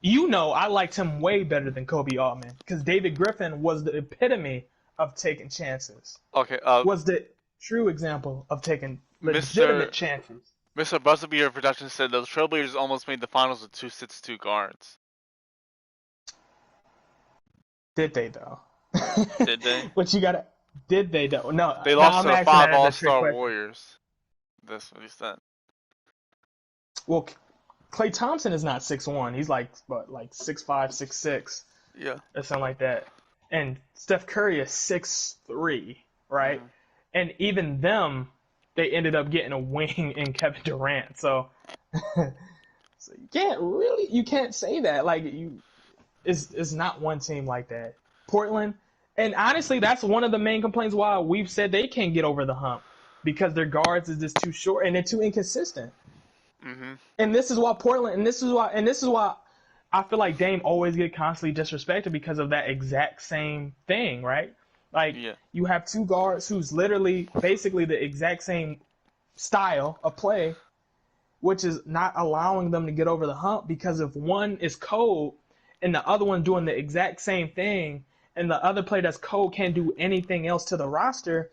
I liked him way better than Kobe Altman because David Griffin was the epitome of taking chances.
Okay,
Was the true example of taking legitimate
Mr.
chances.
Mr. Buzzerbeer production said the Trailblazers almost made the finals with 2-6-2 guards.
Did they though?
Did they?
But you gotta. Did they though? No.
They
Now
lost to
I'm
the
asking
five
that as a trick
All-Star
question.
Warriors. That's what he said.
Well, Clay Thompson is not 6'1". He's like what, like 6'5", 6'6",
Yeah.
or something like that. And Steph Curry is 6'3", right?
hmm
And even them, they ended up getting a wing in Kevin Durant. So you can't say that. Like it's not one team like that. Portland, and honestly, that's one of the main complaints why we've said they can't get over the hump because their guards is just too short and they're too inconsistent.
hmm
And this is why Portland, and this is why I feel like Dame always get constantly disrespected because of that exact same thing, right? Like
Yeah.
you have two guards who's literally basically the exact same style of play, which is not allowing them to get over the hump because if one is cold and the other one doing the exact same thing, and the other player that's cold can't do anything else to the roster,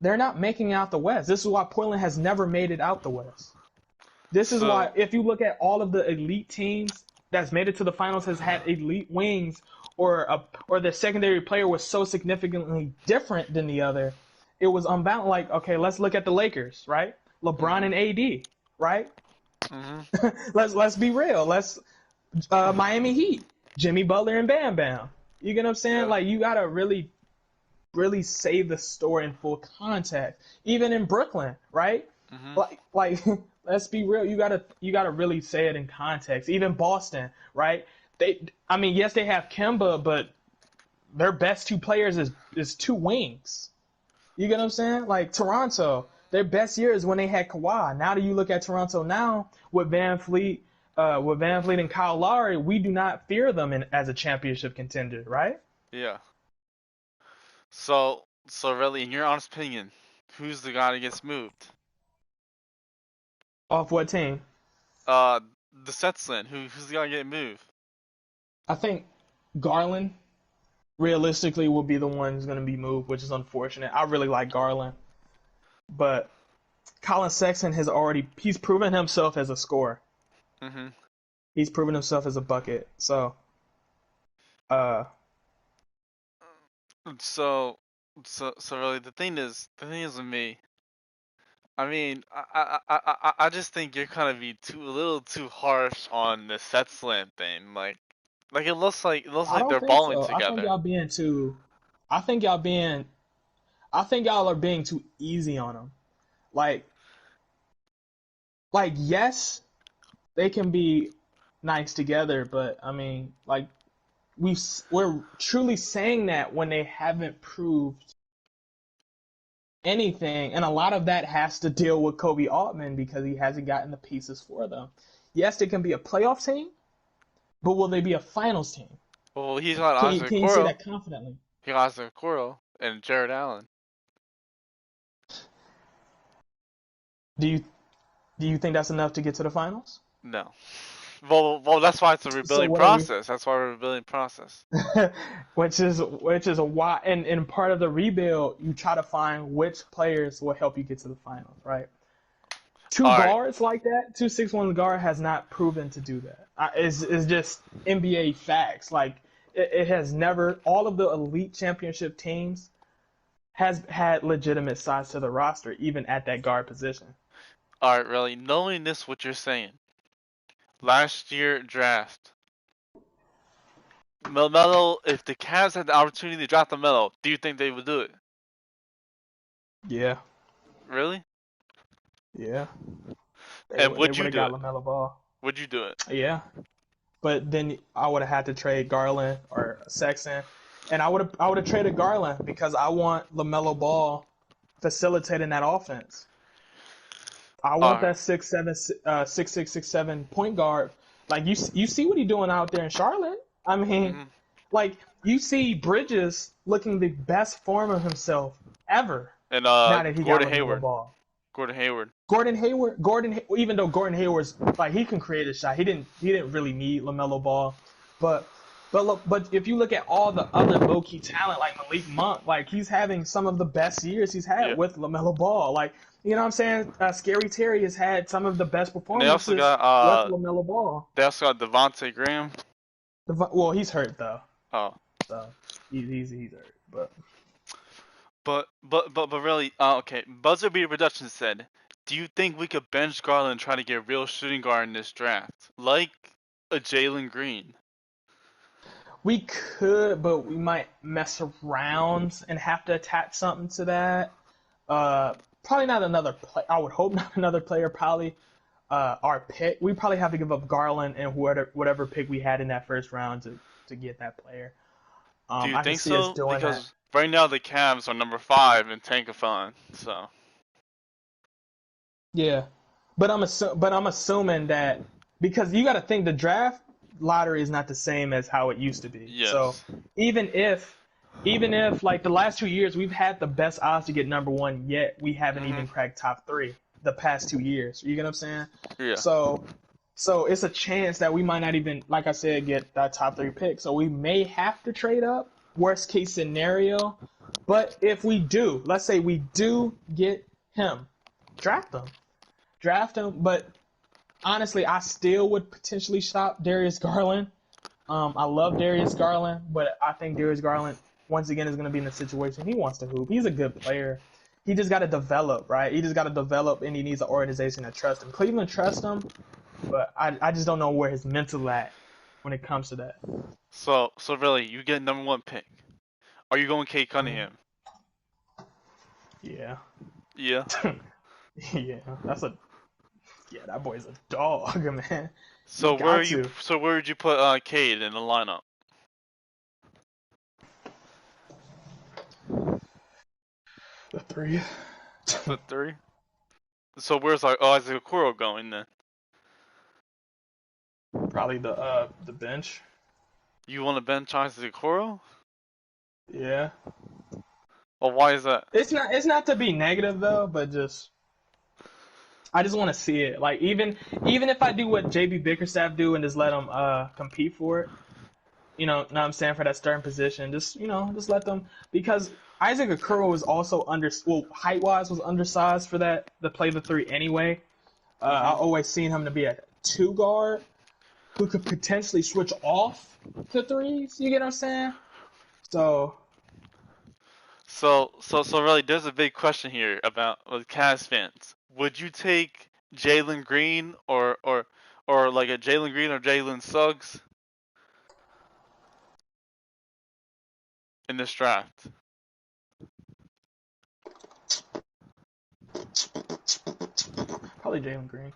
they're not making out the West. This is why Portland has never made it out the West. This is why,
So
if you look at all of the elite teams that's made it to the finals, has had elite wings, or the secondary player was so significantly different than the other. It was unbalanced. Like, okay, let's look at the Lakers, right? LeBron
hmm
and AD, right?
hmm
Let's be real. Let's Miami Heat, Jimmy Butler and Bam Bam. You get what I'm saying?
Yeah.
Like, you gotta really say the story in full context. Even in Brooklyn, right?
hmm
Like let's be real. You gotta really say it in context. Even Boston, right? I mean, yes, they have Kemba, but their best two players is two wings. You get what I'm saying? Like Toronto. Their best year is when they had Kawhi. Now that you look at Toronto now with Van Fleet and Kyle Lowry, we do not fear them as a championship contender, right?
Yeah. So really, in your honest opinion, who's the guy that gets moved?
Off what team?
Uh, the Setsland. Who's the guy getting moved?
I think Garland realistically will be the one who's going to be moved, which is unfortunate. I really like Garland, but Colin Sexton he's proven himself as a scorer.
Mhm.
He's proven himself as a bucket. So, uh,
So, so really, the thing is with me. I mean, I just think you're kind of a little too harsh on the set slam thing. It looks like
I don't
they're
think
balling
so.
together.
I think y'all being. I think y'all are being too easy on him. Like, yes, they can be nice together, but I mean, like we're truly saying that when they haven't proved anything, and a lot of that has to deal with Kobe Altman because he hasn't gotten the pieces for them. Yes, they can be a playoff team, but will they be a finals team?
Well, he's got Isaac
Can you say
Coro.
that confidently?
He got Isaac Coro and Jared Allen.
Do you do you think that's enough to get to the finals?
No. Well, that's why it's a
So
rebuilding
what are we?
process. That's why we're a rebuilding process.
which is a why, and part of the rebuild, you try to find which players will help you get to the finals, right? Two
All right.
guards like that, 2-6-1 guard has not proven to do that. It's just NBA facts. Like it has never. All of the elite championship teams has had legitimate size to the roster, even at that guard position.
All right, really. Knowing this, what you're saying. Last year draft, Melo. If the Cavs had the opportunity to draft the Melo, do you think they would do it?
Yeah,
Really?
yeah.
And
They
would
would
you
have
do
got
it?
Lamelo Ball.
Would you do it?
Yeah, but then I would have had to trade Garland or Sexton, and I would have traded Garland because I want Lamelo Ball facilitating that offense. I
All
want
right.
that 6'7", 6'6", 6'7" point guard. Like you see what he's doing out there in Charlotte. I mean,
Mhm.
like you see Bridges looking the best form of himself ever
And
now that he got
Gordon
Lamelo
Hayward.
Ball.
Gordon Hayward.
Even though Gordon Hayward's like he can create a shot, he didn't really need Lamelo Ball, but but if you look at all the other low key talent like Malik Monk, like he's having some of the best years he's had
Yeah.
with Lamelo Ball. Like you know what I'm saying? Scary Terry has had some of the best
And they also
performances
got
with Lamelo Ball.
Devontae Graham.
Well, he's hurt though,
Oh.
so he's hurt. But
But really, okay. Buzzer beater production said, "Do you think we could bench Garland and try to get a real shooting guard in this draft, like a Jalen Green?"
we could, but we might mess around and have to attach something to that. Probably not another play. I would hope not another player. Probably our pick. We probably have to give up Garland and whatever pick we had in that first round to get that player.
Do you
I can
think
see us
so?
doing that.
Because right now the Cavs are number 5 in Tankathon. So
Yeah, but I'm assuming that because you got to think the draft lottery is not the same as how it used to be. So
yes.
even if even if like the last 2 years we've had the best odds to get number one, yet we haven't
Mhm.
even cracked top three the past 2 years. You get what I'm saying?
Yeah.
So it's a chance that we might not even, like I said, get that top three pick. So we may have to trade up. Worst case scenario. But if we do, let's say we do get him, draft him. Draft him. But honestly, I still would potentially shop Darius Garland. I love Darius Garland, but I think Darius Garland once again is going to be in a situation he wants to hoop. He's a good player. He just got to develop, right? He just got to develop, and he needs an organization that trusts him. Cleveland trusts him, but I just don't know where his mental at when it comes to that.
So really, you get number 1 pick. Are you going Kate
Mm,
Cunningham?
yeah,
Yeah.
yeah, that boy's a dog, man. You
So where are
got
you?
to
So where would you put Cade in the lineup?
the three.
The 3. So where's like Isaac Okoro going then?
Probably the bench.
You want to bench Isaac Okoro?
Yeah.
Well, why is that?
It's not to be negative though, but just I just want to see it. Like even if I do what JB Bickerstaff do and just let them compete for it, know what I'm saying, for that starting position, just just let them, because Isaac Okoro was also height wise was undersized for that to play the three anyway. I
Mm-hmm.
always seen him to be a two guard who could potentially switch off to threes. You get what I'm saying? So
So really, there's a big question here about with Cavs fans. Would you take Jalen Green or like a Jalen Green or Jalen Suggs in this draft?
probably Jalen Green.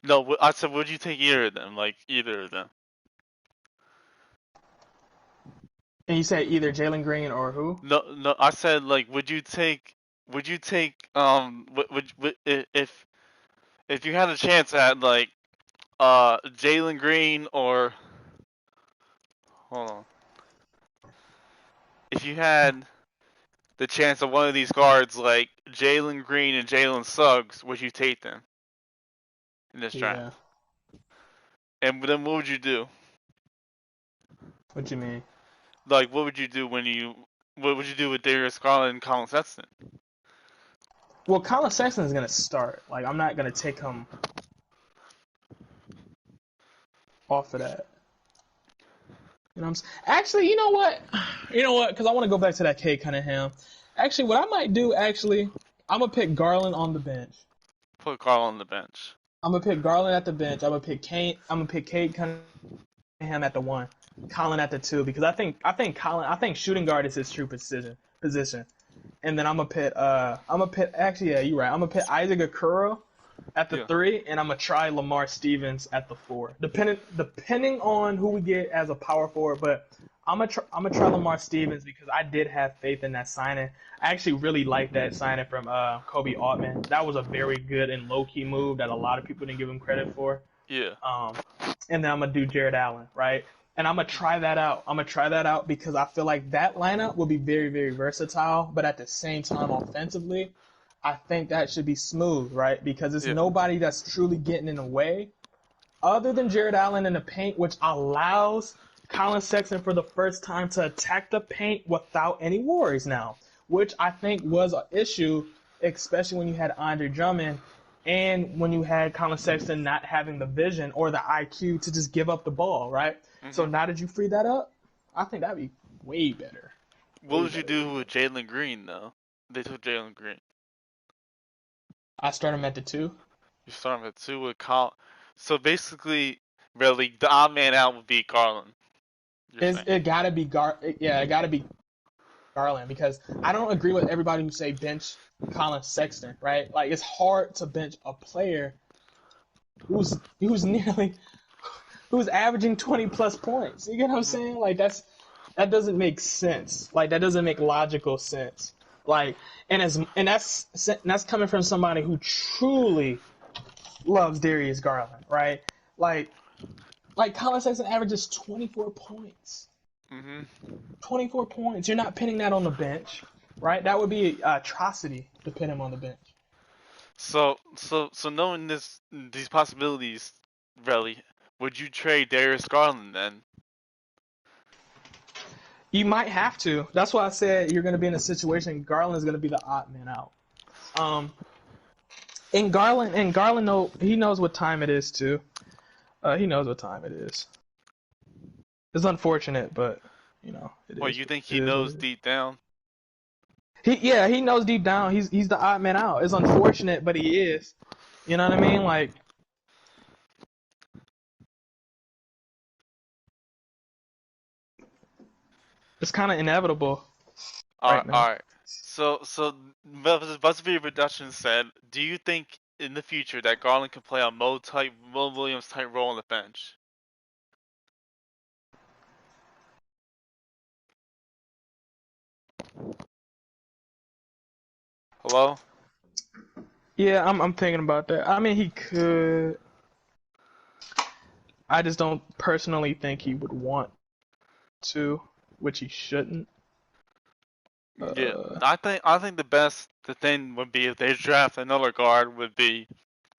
No, I said, would you take either of them? Like either of them?
And you said either Jalen Green or who?
No, no. I said like, would you take if you had a chance at like Jalen Green or hold on, if you had the chance of one of these guards like Jalen Green and Jalen Suggs, would you take them in this
Yeah.
draft? And then what would you do?
What you mean?
Like, what would you do what would you do with Darius Garland and Colin Sexton?
Well, Colin Sexton is gonna start. Like I'm not gonna take him off of that. Actually, you know what? You know what? Because I want to go back to that Kate Cunningham. Actually, what I might do, I'm gonna pick Garland on the bench.
Put Garland on the bench.
I'm gonna pick Garland at the bench. I'm gonna pick Kane. I'm gonna pick Kate Cunningham at the one, Colin at the two, because I think shooting guard is his true position. And then I'm gonna put actually, yeah, you're right. I'm gonna put Isaac Okoro at the
Yeah.
three, and I'm gonna try Lamar Stevens at the four, depending on who we get as a power forward. But I'm gonna try Lamar Stevens because I did have faith in that signing. I actually really liked that signing from Kobe Altman. That was a very good and low key move that a lot of people didn't give him credit for.
Yeah.
Um, and then I'm gonna do Jared Allen, right? And I'm gonna try that out. I'm gonna try that out because I feel like that lineup will be very, very versatile, but at the same time, offensively, I think that should be smooth, right? Because it's
Yeah.
nobody that's truly getting in the way other than Jared Allen in the paint, which allows Colin Sexton for the first time to attack the paint without any worries now, which I think was an issue, especially when you had Andre Drummond and when you had Colin Sexton not having the vision or the IQ to just give up the ball, right? So
Mhm.
now that you free that up, I think that'd be way better.
What
Way
would you
better, way
do with
better.
Jalen Green though? They took Jalen Green.
I start him at the two.
You start him at two with Colin. So basically, really, the odd man out would be Garland. You're
Is
saying.
it gotta be Yeah, it gotta be Garland, because I don't agree with everybody who say bench Colin Sexton, right? Like it's hard to bench a player who's nearly who's averaging 20 plus points. You get what I'm
Mhm.
saying? Like that doesn't make sense. Like that doesn't make logical sense. Like and that's coming from somebody who truly loves Darius Garland, right? Like like Colin Sexton averages 24 points.
Mhm.
24 points. You're not pinning that on the bench, right? That would be an atrocity to pin him on the bench.
So knowing these possibilities, really, would you trade Darius Garland then?
You might have to. That's why I said you're going to be in a situation. Garland is going to be the odd man out. Um, and Garland he knows what time it is too. He knows what time it is. It's unfortunate, but it
Well,
is.
you think
It
he
is what
knows
it is.
deep down?
He knows deep down he's the odd man out. It's unfortunate, but he is. You know what I mean? Like it's kind of inevitable
Alright,
right now.
alright. So BuzzFeed production said, do you think in the future that Garland can play a Mo Williams type role on the bench? Hello?
Yeah, I'm thinking about that. I mean, he could. I just don't personally think he would want to, which he shouldn't.
Yeah,
Uh,
I think the thing would be if they draft another guard would be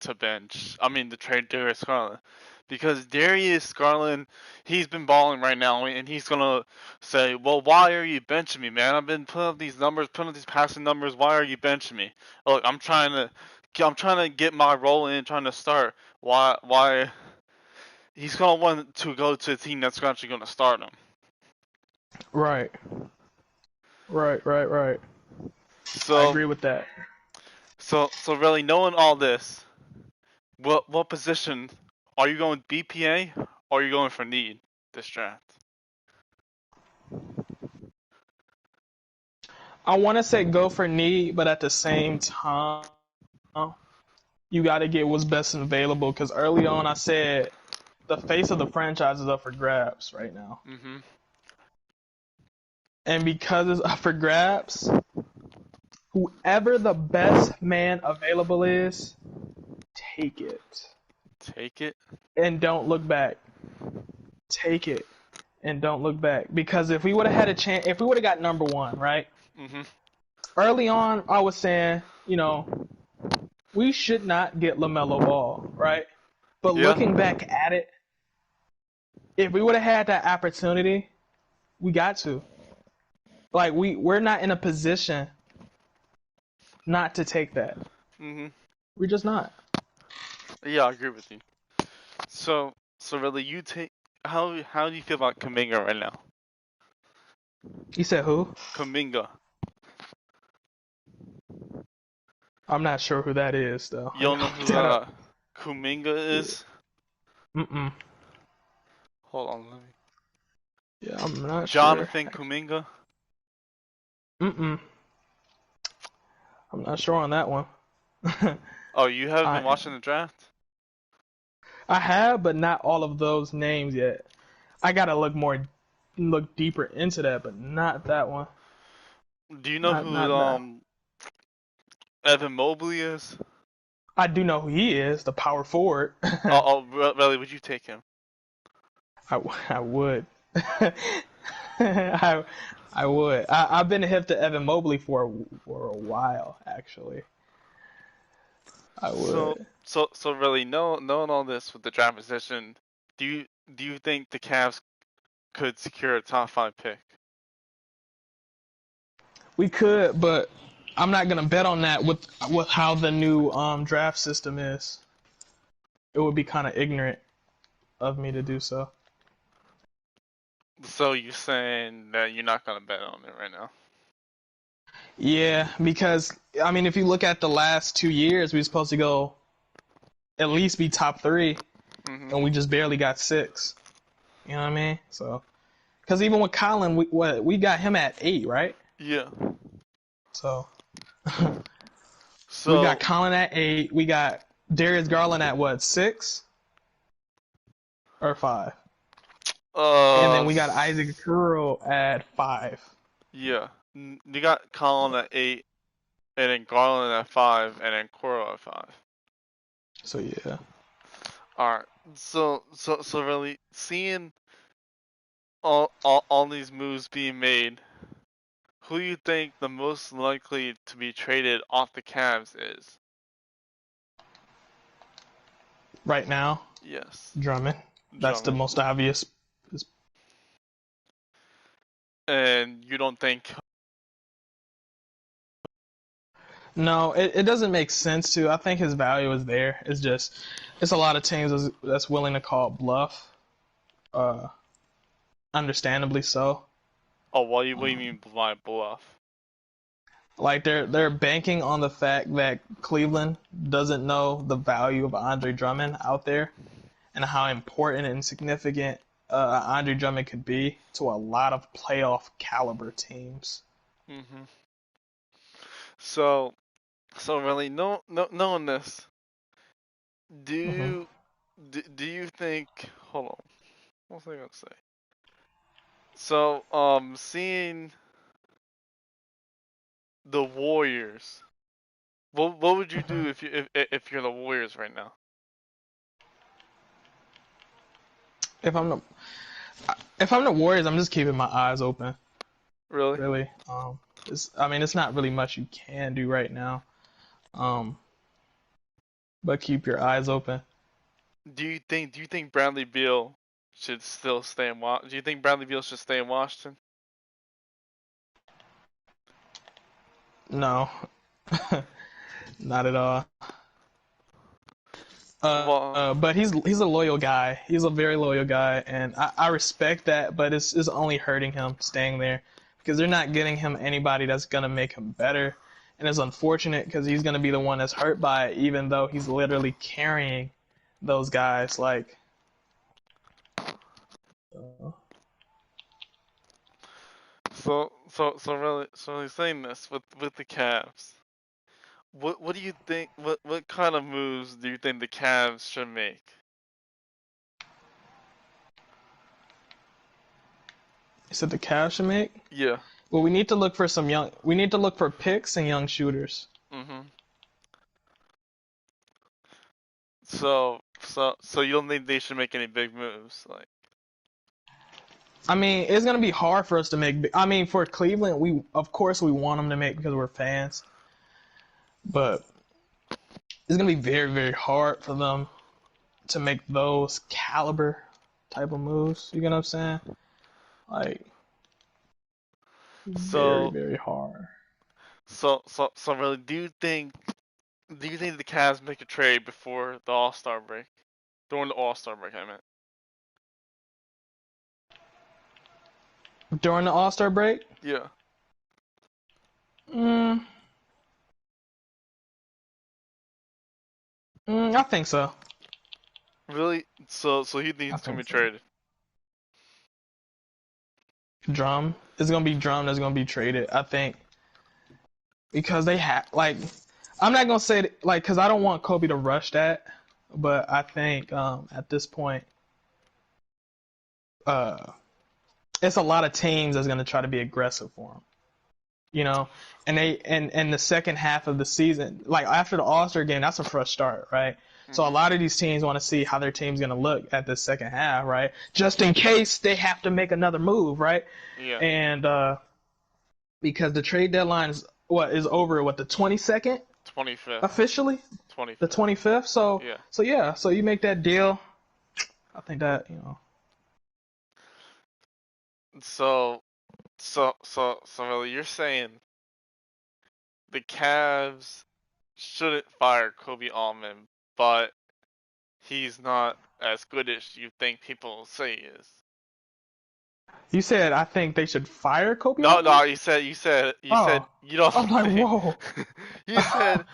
to bench. I mean to trade Darius Garland. Because Darius Garland, he's been balling right now, and he's gonna say, "Well, why are you benching me, man? I've been putting up these numbers, putting up these passing numbers. Why are you benching me? Look, I'm trying to get my role in, trying to start. Why? He's gonna want to go to a team that's actually gonna start him.
right, right. I
So,
agree with that.
so really, knowing all this, what position are you going BPA or are you going for need this draft?
I want to say go for need, but at the same time, you got to get what's best available. Because early on, I said the face of the franchise is up for grabs right now,
Mhm.
and because it's up for grabs, whoever the best man available is, take it
Take it.
and don't look back. Take it and don't look back. Because if we would have had a chance, if we would have got number one, right?
Mhm.
Early on, I was saying, we should not get LaMelo Ball, right? But
Yeah.
looking back at it, if we would have had that opportunity, we got to. Like we're not in a position not to take that.
Mhm.
We're just not.
Yeah, I agree with you. So really, you take how do you feel about Kaminga right now?
You said who?
Kaminga.
I'm not sure who that is though.
You
I
don't
gotta
know
look
who
that up.
Kuminga is?
Mm-mm.
Hold on, let me.
Yeah, I'm not sure.
Jonathan Kuminga.
Mm-mm. I'm not sure on that one.
Oh, you haven't been
I
watching the draft?
I have, but not all of those names yet. I gotta look deeper into that, but not that one.
Do you know who
Not that.
Evan Mobley is?
I do know who he is, the power forward.
Really, would you take him?
I would. I I would. I've been hip to Evan Mobley for a while, actually. I
So,
would.
so really, knowing all this with the draft position, do you do you think the Cavs could secure a top five pick?
We could, but I'm not gonna bet on that with how the new draft system is. It would be kind of ignorant of me to do so.
So you're saying that you're not gonna bet on it right now?
Yeah, because I mean, if you look at the last 2 years, we were supposed to go at least be top three,
Mhm.
and we just barely got six. You know what I mean? So, because even with Colin, we got him at 8, right?
Yeah.
So we got
So,
Colin at 8. We got Darius Garland at what, 6 or 5, and then we got Isaac Curl at 5.
yeah. You got Colin at 8, and then Garland at 5, and then Coro at 5.
So yeah,
All right. So really, seeing all these moves being made, who do you think the most likely to be traded off the Cavs is?
right now,
Yes,
Drummond. That's the
Drummond.
most obvious.
And you don't think?
No, it doesn't make sense to. I think his value is there. It's just, it's a lot of teams that's willing to call bluff. Uh, Understandably so.
Oh, what do you
Um,
mean by bluff?
like they're banking on the fact that Cleveland doesn't know the value of Andre Drummond out there and how important and significant Andre Drummond could be to a lot of playoff caliber teams.
Mhm. So so really, no, knowing this, do
Hmm.
you do you think? Hold on, what was I gonna say? So seeing the Warriors What would you
Mhm.
do if you're the Warriors right now?
If I'm the if I'm the Warriors, I'm just keeping my eyes open.
Really?
Really. I mean, it's not really much you can do right now. Um, but keep your eyes open.
Do you think Bradley Beal should still stay in Do you think Bradley Beal should stay in Washington?
No, not at all.
Well,
But he's a loyal guy. He's a very loyal guy, and I respect that. But it's only hurting him staying there because they're not getting him anybody that's gonna make him better. And it's unfortunate because he's gonna be the one that's hurt by it, even though he's literally carrying those guys. Like, uh,
so really saying this with the Cavs. What do you think? What kind of moves do you think the Cavs should make?
he said the Cavs should make.
Yeah.
Well, we need to look for some young. We need to look for picks and young shooters.
Mhm. So you don't think they should make any big moves? Like,
I mean, it's gonna be hard for us to make. I mean, for Cleveland, we of course we want them to make because we're fans, but it's gonna be very very hard for them to make those caliber type of moves. You get what I'm saying? Like very
so
very hard.
so really, do you think the Cavs make a trade before the All Star break? During the All Star break, I meant.
During the All Star break,
Yeah.
mm, I think so.
Really? So he
I
needs to be
think so.
traded.
Drum is gonna be Drum that's gonna be traded. I think because they have like I'm not gonna say like because I don't want Kobe to rush that, but I think at this point, uh, it's a lot of teams that's gonna try to be aggressive for him. You know, and they and the second half of the season, like after the All Star game, that's a fresh start, right? So a
Mhm.
lot of these teams want to see how their team's gonna look at the second half, right? Just in case they have to make another move, right?
Yeah.
And because the trade deadline is over what the 22nd
25th.
officially, the
25th.
25th. So
Yeah.
so yeah, so you make that deal. I think that
So so really, you're saying the Cavs shouldn't fire Kobe Allman, but he's not as good as you think people say he is.
you said I think they should fire Kobe
No,
Altman.
no, you said
Oh,
you don't
I'm like
think.
whoa.
you said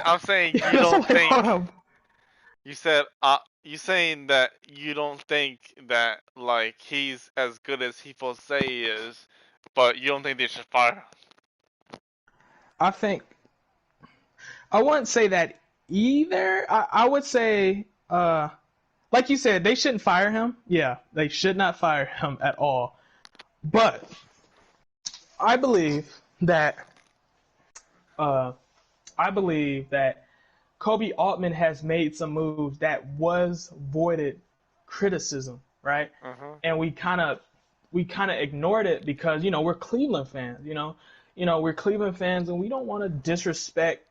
I'm saying you
It's
don't
like hold
think.
up.
You said you saying that you don't think that like he's as good as people say he is, but you don't think they should fire him.
I think I wouldn't say that either. I would say, like you said, they shouldn't fire him. Yeah, they should not fire him at all. But I believe that, uh, I believe that Kobe Altman has made some moves that was voided criticism, right?
Uh-huh.
And we kind of ignored it because we're Cleveland fans. We're Cleveland fans, and we don't want to disrespect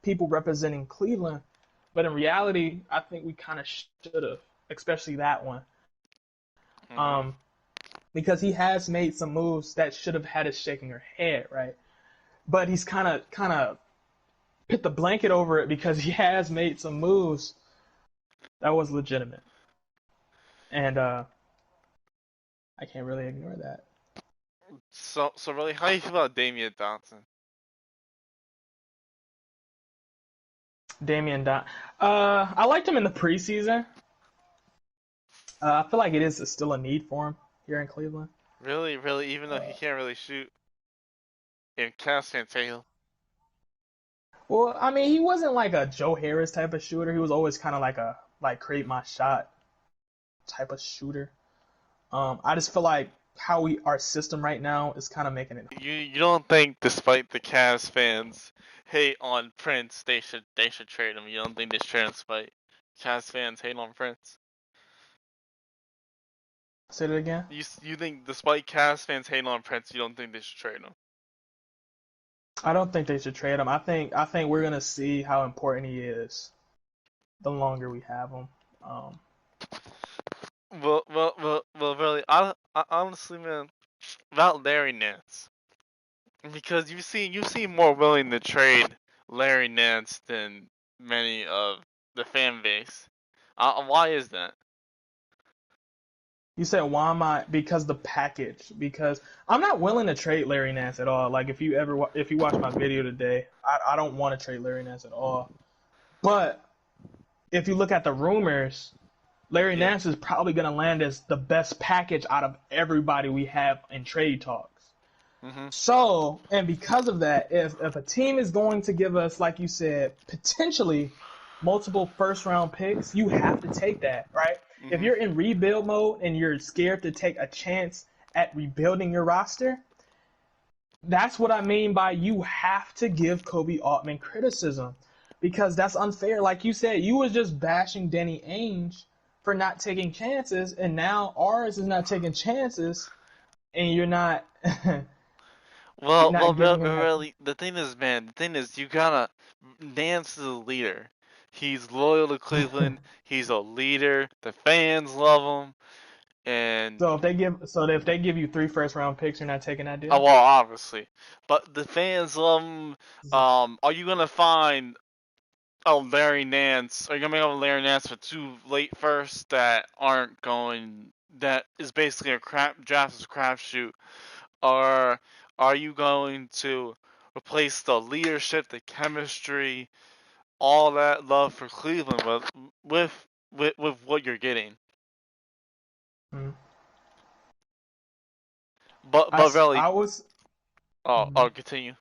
people representing Cleveland. But in reality, I think we kind of should have, especially that one,
Uh-huh.
um, because he has made some moves that should have had us shaking our head, right? But he's kind of put the blanket over it because he has made some moves that was legitimate, and I can't really ignore that.
So really, how do you feel about Damian Johnson?
Damian Don, I liked him in the preseason. I feel like it is still a need for him here in Cleveland.
Really, even though he
Uh,
can't really shoot in Cavs can't tail.
well, I mean, he wasn't like a Joe Harris type of shooter. He was always kind of like create my shot type of shooter. I just feel like our system right now is kind of making it.
You don't think, despite the Cavs fans hate on Prince, they should trade him? You don't think they should trade him despite Cavs fans hate on Prince?
Say that again.
You think, despite Cavs fans hate on Prince, you don't think they should trade him?
I don't think they should trade him. I think we're gonna see how important he is the longer we have him. Um,
Really, I honestly, man, about Larry Nance, because you seem more willing to trade Larry Nance than many of the fan base. Why is that?
you said why am I? Because the package. Because I'm not willing to trade Larry Nance at all. Like if you watch my video today, I don't want to trade Larry Nance at all. But if you look at the rumors, Larry
Yeah.
Nance is probably going to land as the best package out of everybody we have in trade talks.
Mhm.
So, and because of that, if a team is going to give us, like you said, potentially multiple first round picks, you have to take that, right? If
Mhm.
you're in rebuild mode and you're scared to take a chance at rebuilding your roster, that's what I mean by you have to give Kobe Altman criticism because that's unfair. Like you said, you was just bashing Danny Ainge for not taking chances, and now ours is not taking chances, and you're not you're not giving him that.
Really, the thing is, man, the thing is, you gotta. Nance is a leader. He's loyal to Cleveland. He's a leader. The fans love him, and
So if they give you three first round picks, you're not taking that deal.
well, obviously, but the fans love him. Are you gonna find Larry Nance? Are you gonna make a Larry Nance for two late firsts that aren't going? That is basically a crapshoot. Or are you going to replace the leadership, the chemistry, all that love for Cleveland with what you're getting?
Mhm.
But really,
I was
I'll continue.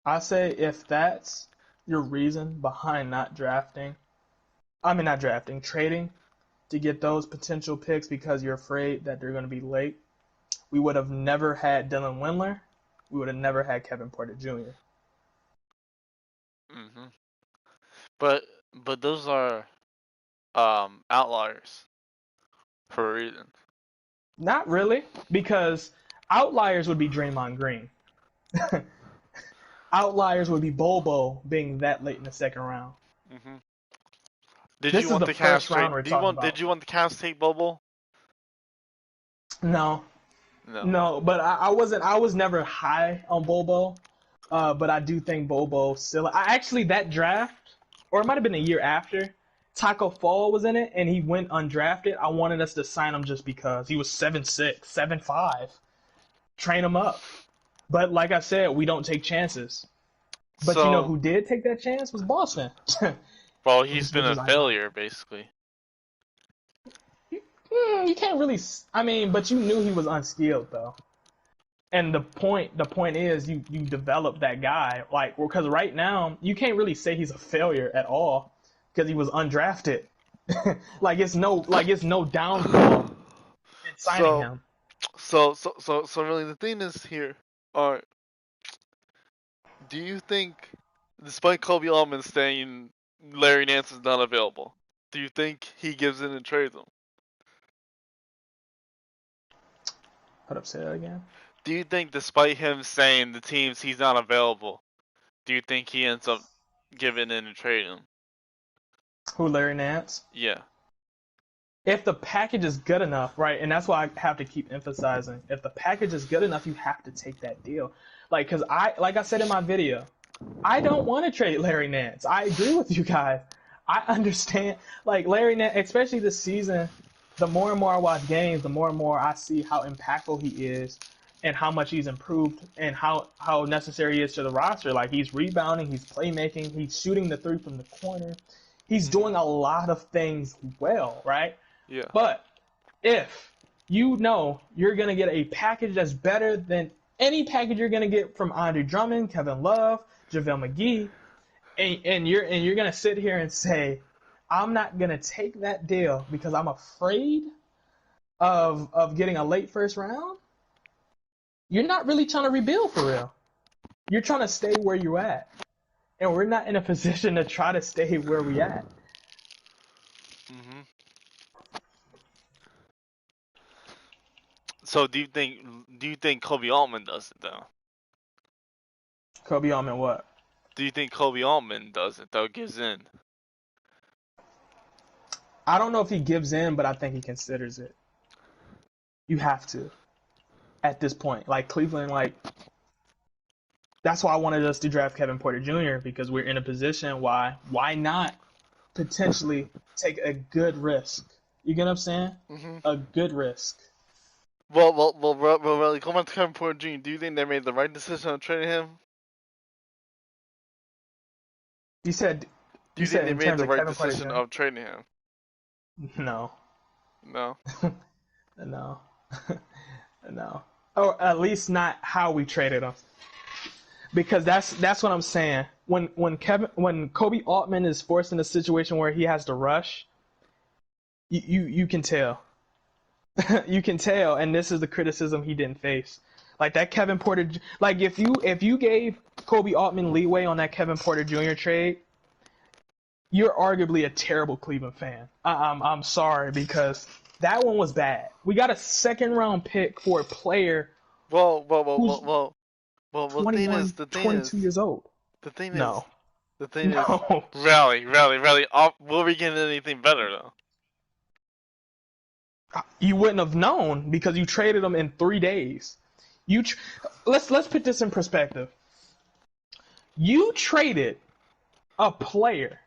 I say if that's your reason behind not drafting, I mean not drafting, trading to get those potential picks because you're afraid that they're going to be late, we would have never had Dylan Windler. We would have never had Kevin Porter Jr.
Hmm. But those are outliers for a reason.
Not really, because outliers would be Draymond Green. Outliers would be Bobo being that late in the second round.
Hmm. Did you
This is
want
the
the Cavs
first round
trade?
we're talking
Did
about.
you want the Cavs to take Bobo?
No,
No.
no, but I wasn't. I was never high on Bobo, but I do think Bobo still. I actually that draft, or it might have been a year after. Taco Fall was in it, and he went undrafted. I wanted us to sign him just because he was 7'6", 7'5". Train him up. But like I said, we don't take chances. But you know
So,
who did take that chance was Boston,
well,
which
he's
is
been
which
a
is ironic.
failure basically.
You can't really. I mean, but you knew he was unskilled though. And the point is you develop that guy like because right now you can't really say he's a failure at all because he was undrafted. Like it's no downfall in signing
So,
him.
really, the thing is here. Alright, do you think, despite Kobe Altman saying Larry Nance is not available, do you think he gives in and trades him?
Hold up, say that again.
Do you think, despite him saying the teams he's not available, do you think he ends up giving in and trading him?
Who Larry Nance?
Yeah.
If the package is good enough, right, and that's why I have to keep emphasizing. If the package is good enough, you have to take that deal. Because like I said in my video, I don't want to trade Larry Nance. I agree with you guys. I understand, like Larry Nance, especially this season. The more and more I watch games, the more and more I see how impactful he is, and how much he's improved, and how necessary he is to the roster. Like he's rebounding, he's playmaking, he's shooting the three from the corner. He's
Hmm.
doing a lot of things well, right?
Yeah.
But if you know you're gonna get a package that's better than any package you're gonna get from Andre Drummond, Kevin Love, JaVale McGee, and you're gonna sit here and say, I'm not gonna take that deal because I'm afraid of getting a late first round, you're not really trying to rebuild for real. You're trying to stay where you're at, and we're not in a position to try to stay where we at.
Hmm. So do you think Kobe Altman does it though?
Kobe Altman, what?
Do you think Kobe Altman does it though? Gives in?
I don't know if he gives in, but I think he considers it. You have to at this point. Like Cleveland, like that's why I wanted us to draft Kevin Porter Jr. because we're in a position. Why not potentially take a good risk? You get what I'm saying?
Hmm.
A good risk.
Well, come on to Kevin Porter Jr. Do you think they made the right decision on trading him?
You said
Do
you
you think
said
they
in
made
terms
the
of
right
Kevin Porter
decision
Jr.
of trading him?
No,
No.
no, no. Or at least not how we traded him. Because that's what I'm saying. When Kobe Altman is forced in a situation where he has to rush, you can tell. You can tell, and this is the criticism he didn't face. Like that Kevin Porter, like if you gave Kobe Altman leeway on that Kevin Porter Jr. trade, you're arguably a terrible Cleveland fan. I'm sorry because that one was bad. We got a second round pick for a player
Well, well, well,
who's
well, well, well. The thing is,
21, 22 years old.
the thing is,
No,
the thing is,
no.
rally. Will we get anything better though?
You wouldn't have known because you traded him in 3 days. You tr- let's put this in perspective. You traded a player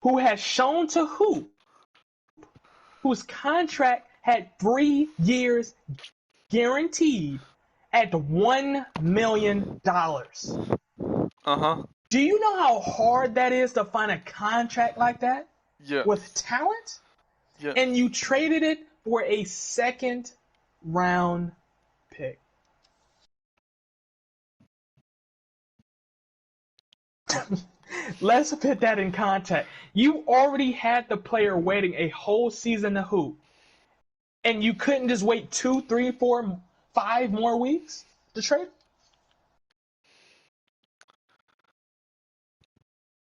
who has shown to hoop, whose contract had 3 years guaranteed at $1 million.
Uh huh.
Do you know how hard that is to find a contract like that with
Yes.
talent?
Yes.
And you traded it for a second round pick. Let's put that in context. You already had the player waiting a whole season to hoop, and you couldn't just wait 2, 3, 4, 5 more weeks to trade?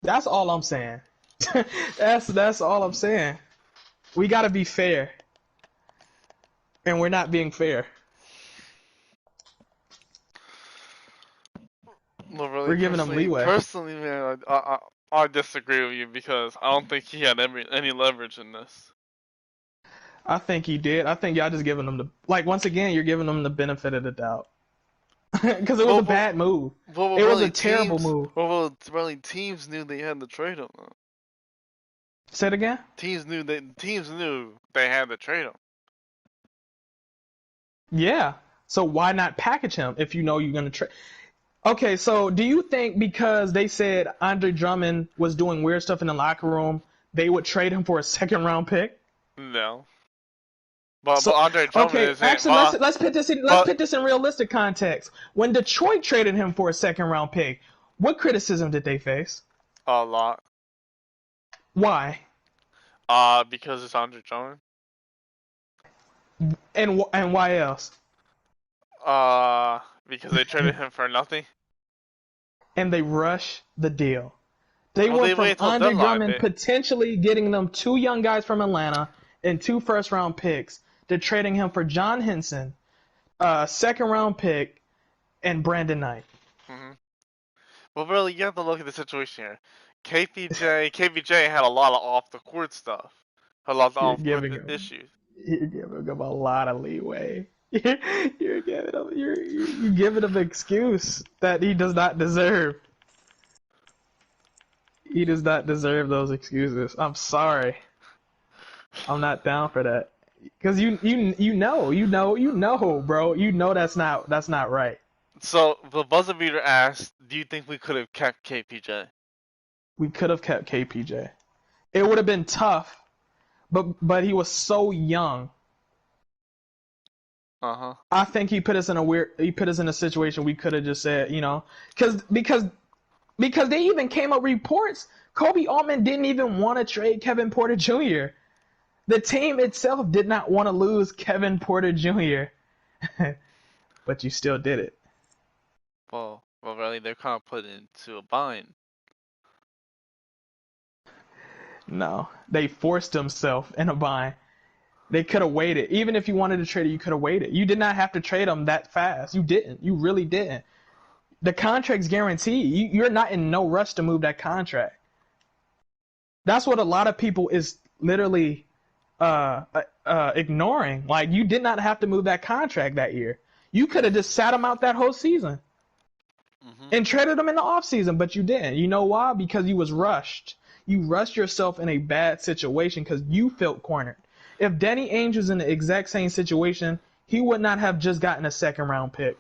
That's all I'm saying. That's all I'm saying. We got to be fair, and we're not being fair.
Well, really,
We're giving them leeway.
personally, man, I disagree with you because I don't think he had any leverage in this.
I think he did. I think y'all just giving them the like once again. You're giving them the benefit of the doubt because it was
Well,
a bad move.
well,
It was
really,
a terrible
teams.
move.
Really, teams knew they had to trade him. Though.
Say it again.
Teams knew they had to trade him.
Yeah. So why not package him if you know you're gonna trade? Okay. So do you think because they said Andre Drummond was doing weird stuff in the locker room, they would trade him for a second round pick?
No, but
So
Andre Drummond
okay,
isn't.
actually let's
But
put this in realistic context. When Detroit traded him for a second round pick, what criticism did they face?
a lot.
Why?
Because it's Andre Drummond.
And why else?
Because they traded him for nothing.
And they rush the deal. They
Well,
went
they
from
waited till
Andre
deadline
Drummond
day.
potentially getting them 2 young guys from Atlanta and 2 first-round picks to trading him for John Henson, a second-round pick, and Brandon Knight.
Hmm. Well, really, you have to look at the situation here. KPJ had a lot of off the court stuff, a lot of
You're
off court
giving him,
issues.
you're giving him a lot of leeway. You're giving him an excuse that he does not deserve. He does not deserve those excuses. I'm sorry. I'm not down for that. Because you know, bro. You know that's not right.
So the buzzer beater asked, "Do you think we could have kept KPJ?"
We could have kept KPJ. It would have been tough, but he was so young.
Uh huh.
I think he put us in a situation we could have just said, because they even came up reports Kobe Altman didn't even want to trade Kevin Porter Jr. The team itself did not want to lose Kevin Porter Jr., but you still did it.
Well, really, they're kind of put into a bind.
No, they forced themselves in a bind. They could have waited. Even if you wanted to trade it, you could have waited. You did not have to trade him that fast. You didn't. You really didn't. The contract's guaranteed. You're not in no rush to move that contract. That's what a lot of people is literally ignoring. Like, you did not have to move that contract that year. You could have just sat him out that whole season and traded him in the offseason, but you didn't. You know why? Because you was rushed. You rushed yourself in a bad situation because you felt cornered. If Danny Ainge was in the exact same situation, he would not have just gotten a second round pick.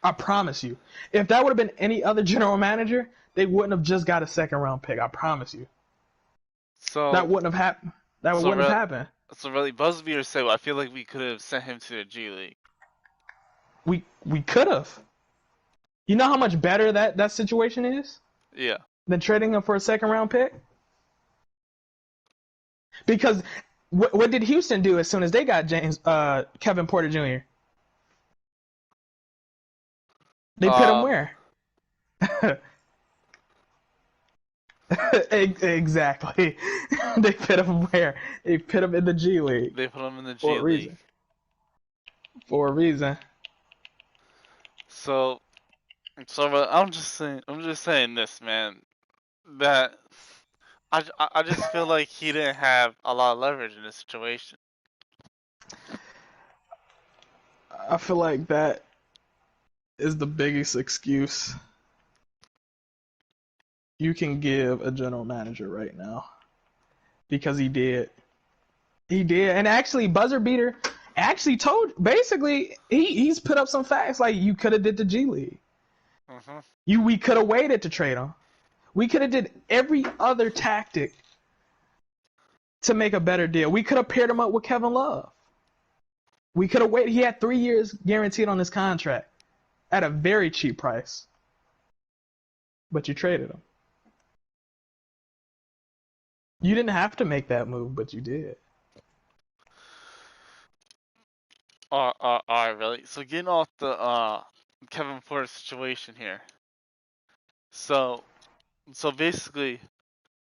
I promise you. If that would have been any other general manager, they wouldn't have just got a second round pick. I promise you.
So
That wouldn't have happened. That
so
wouldn't have happened.
So really, Busby or Sale, I feel like we could have sent him to the G League.
We could have. You know how much better that situation is
Yeah.
than trading him for a second round pick? Because what did Houston do as soon as they got Kevin Porter Jr.? They put him where? Exactly. They put him where? They put him in the G League.
They put him in the G League.
For a reason.
So I'm just saying this, man. That I just feel like he didn't have a lot of leverage in this situation.
I feel like that is the biggest excuse you can give a general manager right now. Because he did. He did. And actually, Buzzer Beater actually told, basically, he's put up some facts like you could have did the G League. We could have waited to trade him. We could have did every other tactic to make a better deal. We could have paired him up with Kevin Love. We could have waited. He had 3 years guaranteed on his contract at a very cheap price. But you traded him. You didn't have to make that move, but you did.
Alright, really. So getting off the Kevin Porter situation here. So basically,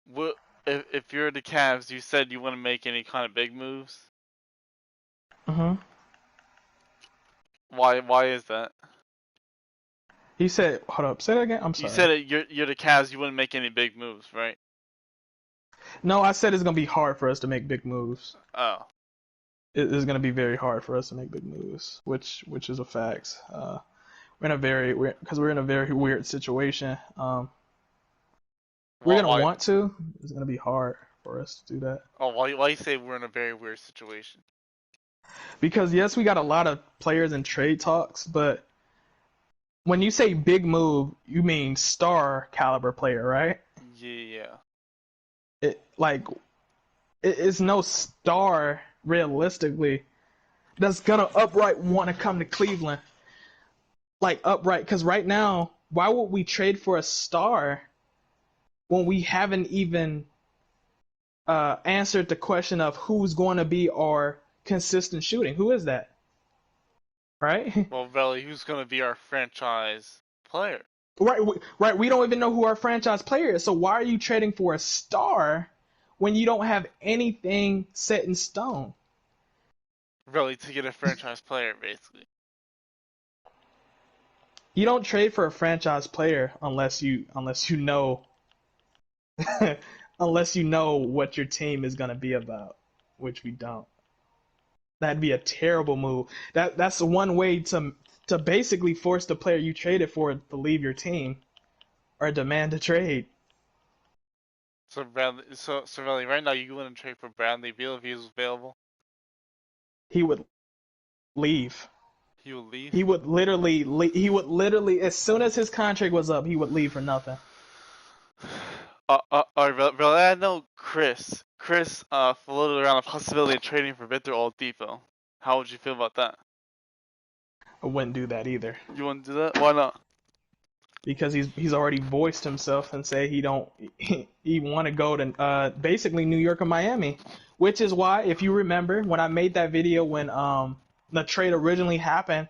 what if you're the Cavs? You said you wouldn't make any kind of big moves. Why is that?
He said, hold up, say that again. I'm sorry.
You said you're the Cavs. You wouldn't make any big moves, right?
No, I said it's gonna be hard for us to make big moves.
Oh.
It is gonna be very hard for us to make big moves, which is a fact. We're in a very weird situation. We're gonna want to. It's gonna be hard for us to do that.
Oh, why you say we're in a very weird situation?
Because yes, we got a lot of players in trade talks, but when you say big move, you mean star caliber player, right?
Yeah.
It's no star realistically that's gonna upright want to come to Cleveland. Like upright, because right now, why would we trade for a star when we haven't even answered the question of who's going to be our consistent shooting? Who is that? Right?
Well, Belly, who's going to be our franchise player?
Right. We don't even know who our franchise player is. So why are you trading for a star when you don't have anything set in stone?
Really, to get a franchise player, basically.
You don't trade for a franchise player unless you know unless you know what your team is going to be about, which we don't. That'd be a terrible move. That's one way to basically force the player you traded for to leave your team or demand a trade.
So really, right now you wouldn't trade for Bradley Beal if he was available?
He would leave.
He would leave?
He would literally, as soon as his contract was up, he would leave for nothing.
Really, I know Chris. Chris floated around the possibility of trading for Victor Oladipo. How would you feel about that?
I wouldn't do that either.
You wouldn't do that? Why not?
Because he's already voiced himself and say he want to go to basically New York or Miami, Which is why, if you remember, when I made that video when the trade originally happened,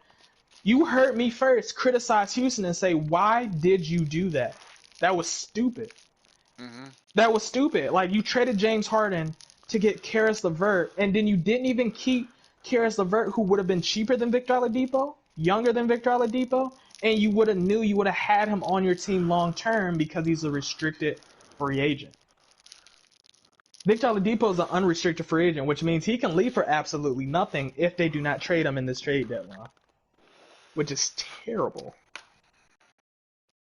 you heard me first criticize Houston and say, "Why did you do that? That was stupid.
Mhm.
That was stupid. Like you traded James Harden to get Karis LeVert, and then you didn't even keep Karis LeVert, who would have been cheaper than Victor Oladipo, younger than Victor Oladipo, and you would have knew you would have had him on your team long term because he's a restricted free agent. Victor Oladipo is an unrestricted free agent, which means he can leave for absolutely nothing if they do not trade him in this trade deadline, which is terrible.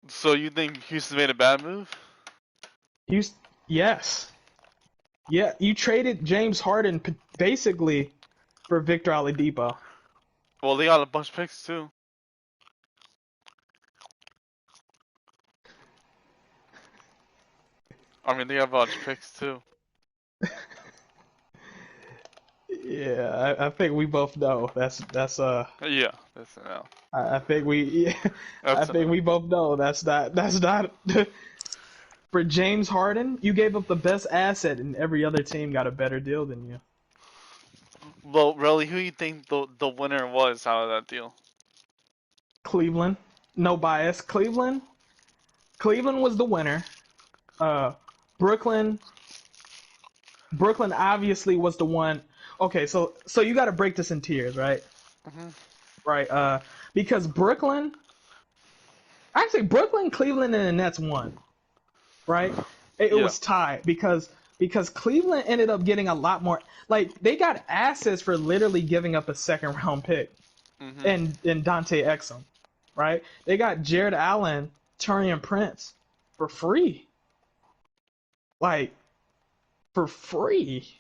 So you think Houston made a bad move?
You, yes, yeah, you traded James Harden basically for Victor Oladipo.
Well, they got a bunch of picks too. I mean, they got a bunch of picks too.
Yeah, I think we both know that's.
Yeah, that's an L.
I think we yeah, I
That's an
think
L.
we both know that's not for James Harden. You gave up the best asset, and every other team got a better deal than you.
Well, really, who you think the winner was out of that deal?
Cleveland, no bias. Cleveland was the winner. Uh, Brooklyn, Brooklyn obviously was the one. Okay, so you got to break this in tiers, right?
Mhm.
Right. Because Brooklyn, Cleveland, and the Nets won. Right. It
Yeah.
was tied because Cleveland ended up getting a lot more. Like they got assets for literally giving up a second round pick
Mhm.
and Dante Exum. Right. They got Jared Allen, Taurean Prince for free. Like for free.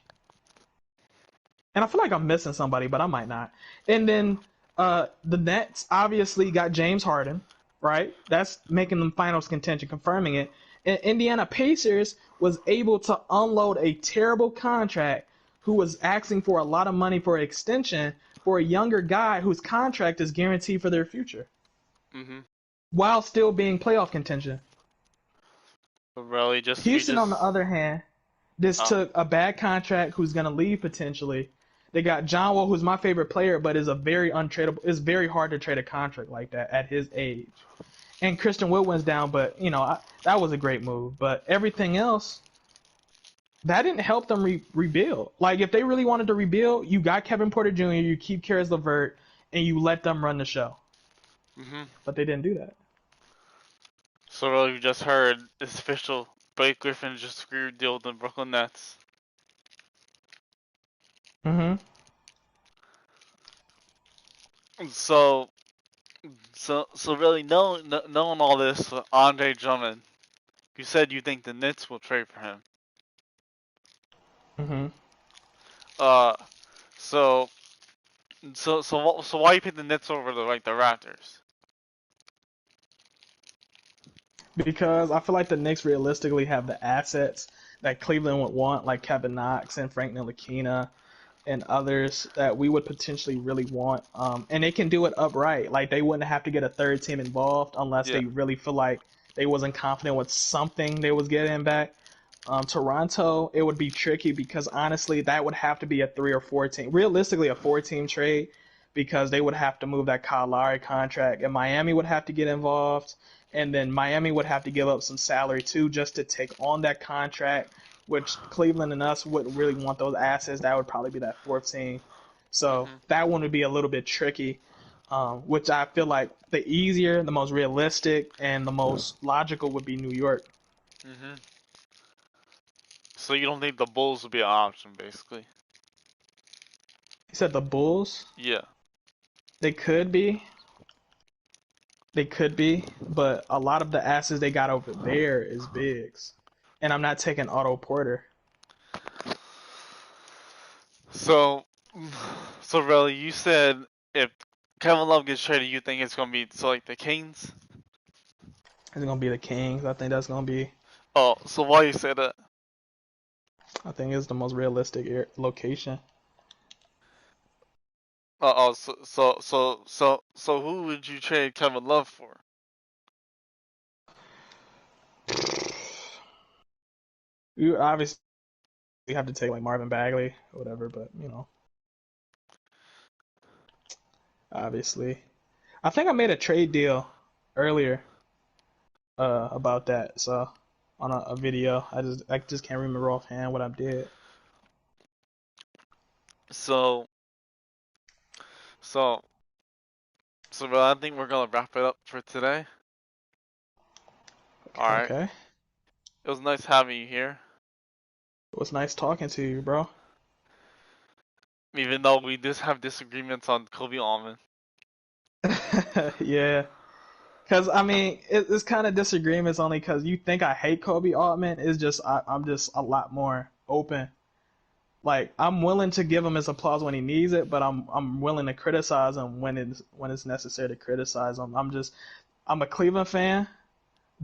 And I feel like I'm missing somebody, but I might not. And then the Nets obviously got James Harden, right? That's making them finals contention, confirming it. And Indiana Pacers was able to unload a terrible contract who was asking for a lot of money for an extension for a younger guy whose contract is guaranteed for their future
Mhm.
while still being playoff contention.
But really, just we
Houston, on the
just.
other hand, this
Oh.
took a bad contract who's going to leave potentially. They got John Wall, who's my favorite player, but is a very untradeable. It's very hard to trade a contract like that at his age. And Christian Wood went down, but that was a great move. But everything else, that didn't help them rebuild. Like if they really wanted to rebuild, you got Kevin Porter Jr., you keep Karis LeVert, and you let them run the show.
Mhm.
But they didn't do that.
So really, we just heard it's official. Blake Griffin just screwed deal with the Brooklyn Nets.
Mm-hmm.
So, so really, knowing all this, Andre Drummond, you said you think the Knicks will trade for him.
Mm-hmm.
Uh, so, so why you pick the Knicks over the Raptors?
Because I feel like the Knicks realistically have the assets that Cleveland would want, like Kevin Knox and Frank Ntilikina and others that we would potentially really want. And they can do it upright. Like they wouldn't have to get a third team involved unless
Yeah.
they really feel like they wasn't confident with something they was getting back. Toronto, it would be tricky because honestly, that would have to be a 3 or 4 team, realistically a 4 team trade, because they would have to move that Kyle Lowry contract, and Miami would have to get involved, and then Miami would have to give up some salary too just to take on that contract, which Cleveland and us wouldn't really want those assets. That would probably be that 4th team. So
Mhm.
that one would be a little bit tricky, which I feel like the easier, the most realistic, and the most logical would be New York.
Mhm. So you don't think the Bulls would be an option, basically?
He said the Bulls.
Yeah.
They could be. They could be, but a lot of the assets they got over there is bigs. And I'm not taking Otto Porter.
So, so really, you said if Kevin Love gets traded, you think it's gonna be like the Kings?
It's gonna be the Kings. I think that's gonna be.
Oh, so why you say that?
I think it's the most realistic location.
So who would you trade Kevin Love for?
You obviously we have to take like Marvin Bagley or whatever. But obviously, I think I made a trade deal earlier about that. So on a video, I just can't remember offhand what I did.
So, so, bro, I think we're gonna wrap it up for today. All right.
Okay,
It was nice having you here,
it was nice talking to you, bro.
even though we just have disagreements on Kobe Almond.
Yeah. Because I mean, it's kind of disagreements only because you think I hate Kobe Altman. It's just I'm just a lot more open. Like I'm willing to give him his applause when he needs it, but I'm willing to criticize him when it's necessary to criticize him. I'm a Cleveland fan,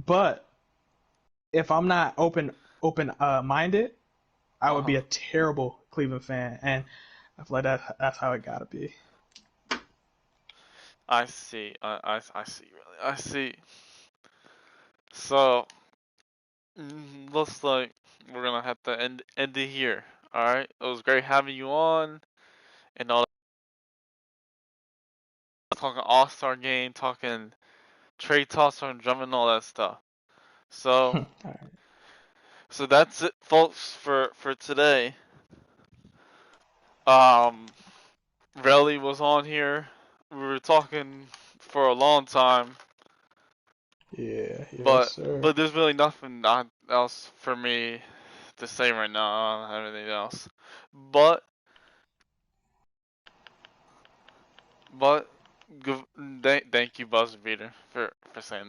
but if I'm not open minded, I would be
Uh-huh.
a terrible Cleveland fan, and I feel like that's how it gotta be.
I see. I see. Really, I see. So, looks like we're gonna have to end it here. All right. It was great having you on, and all talking All Star game, talking trade talks on Drummond, and all that stuff. So,
All right.
that's it, folks, for today. Um, Relly was on here. We were talking for a long time,
Yeah. Yes,
but
sir.
there's really nothing else for me to say right now. I don't have anything else. But but thank you, Buzz Beater, for saying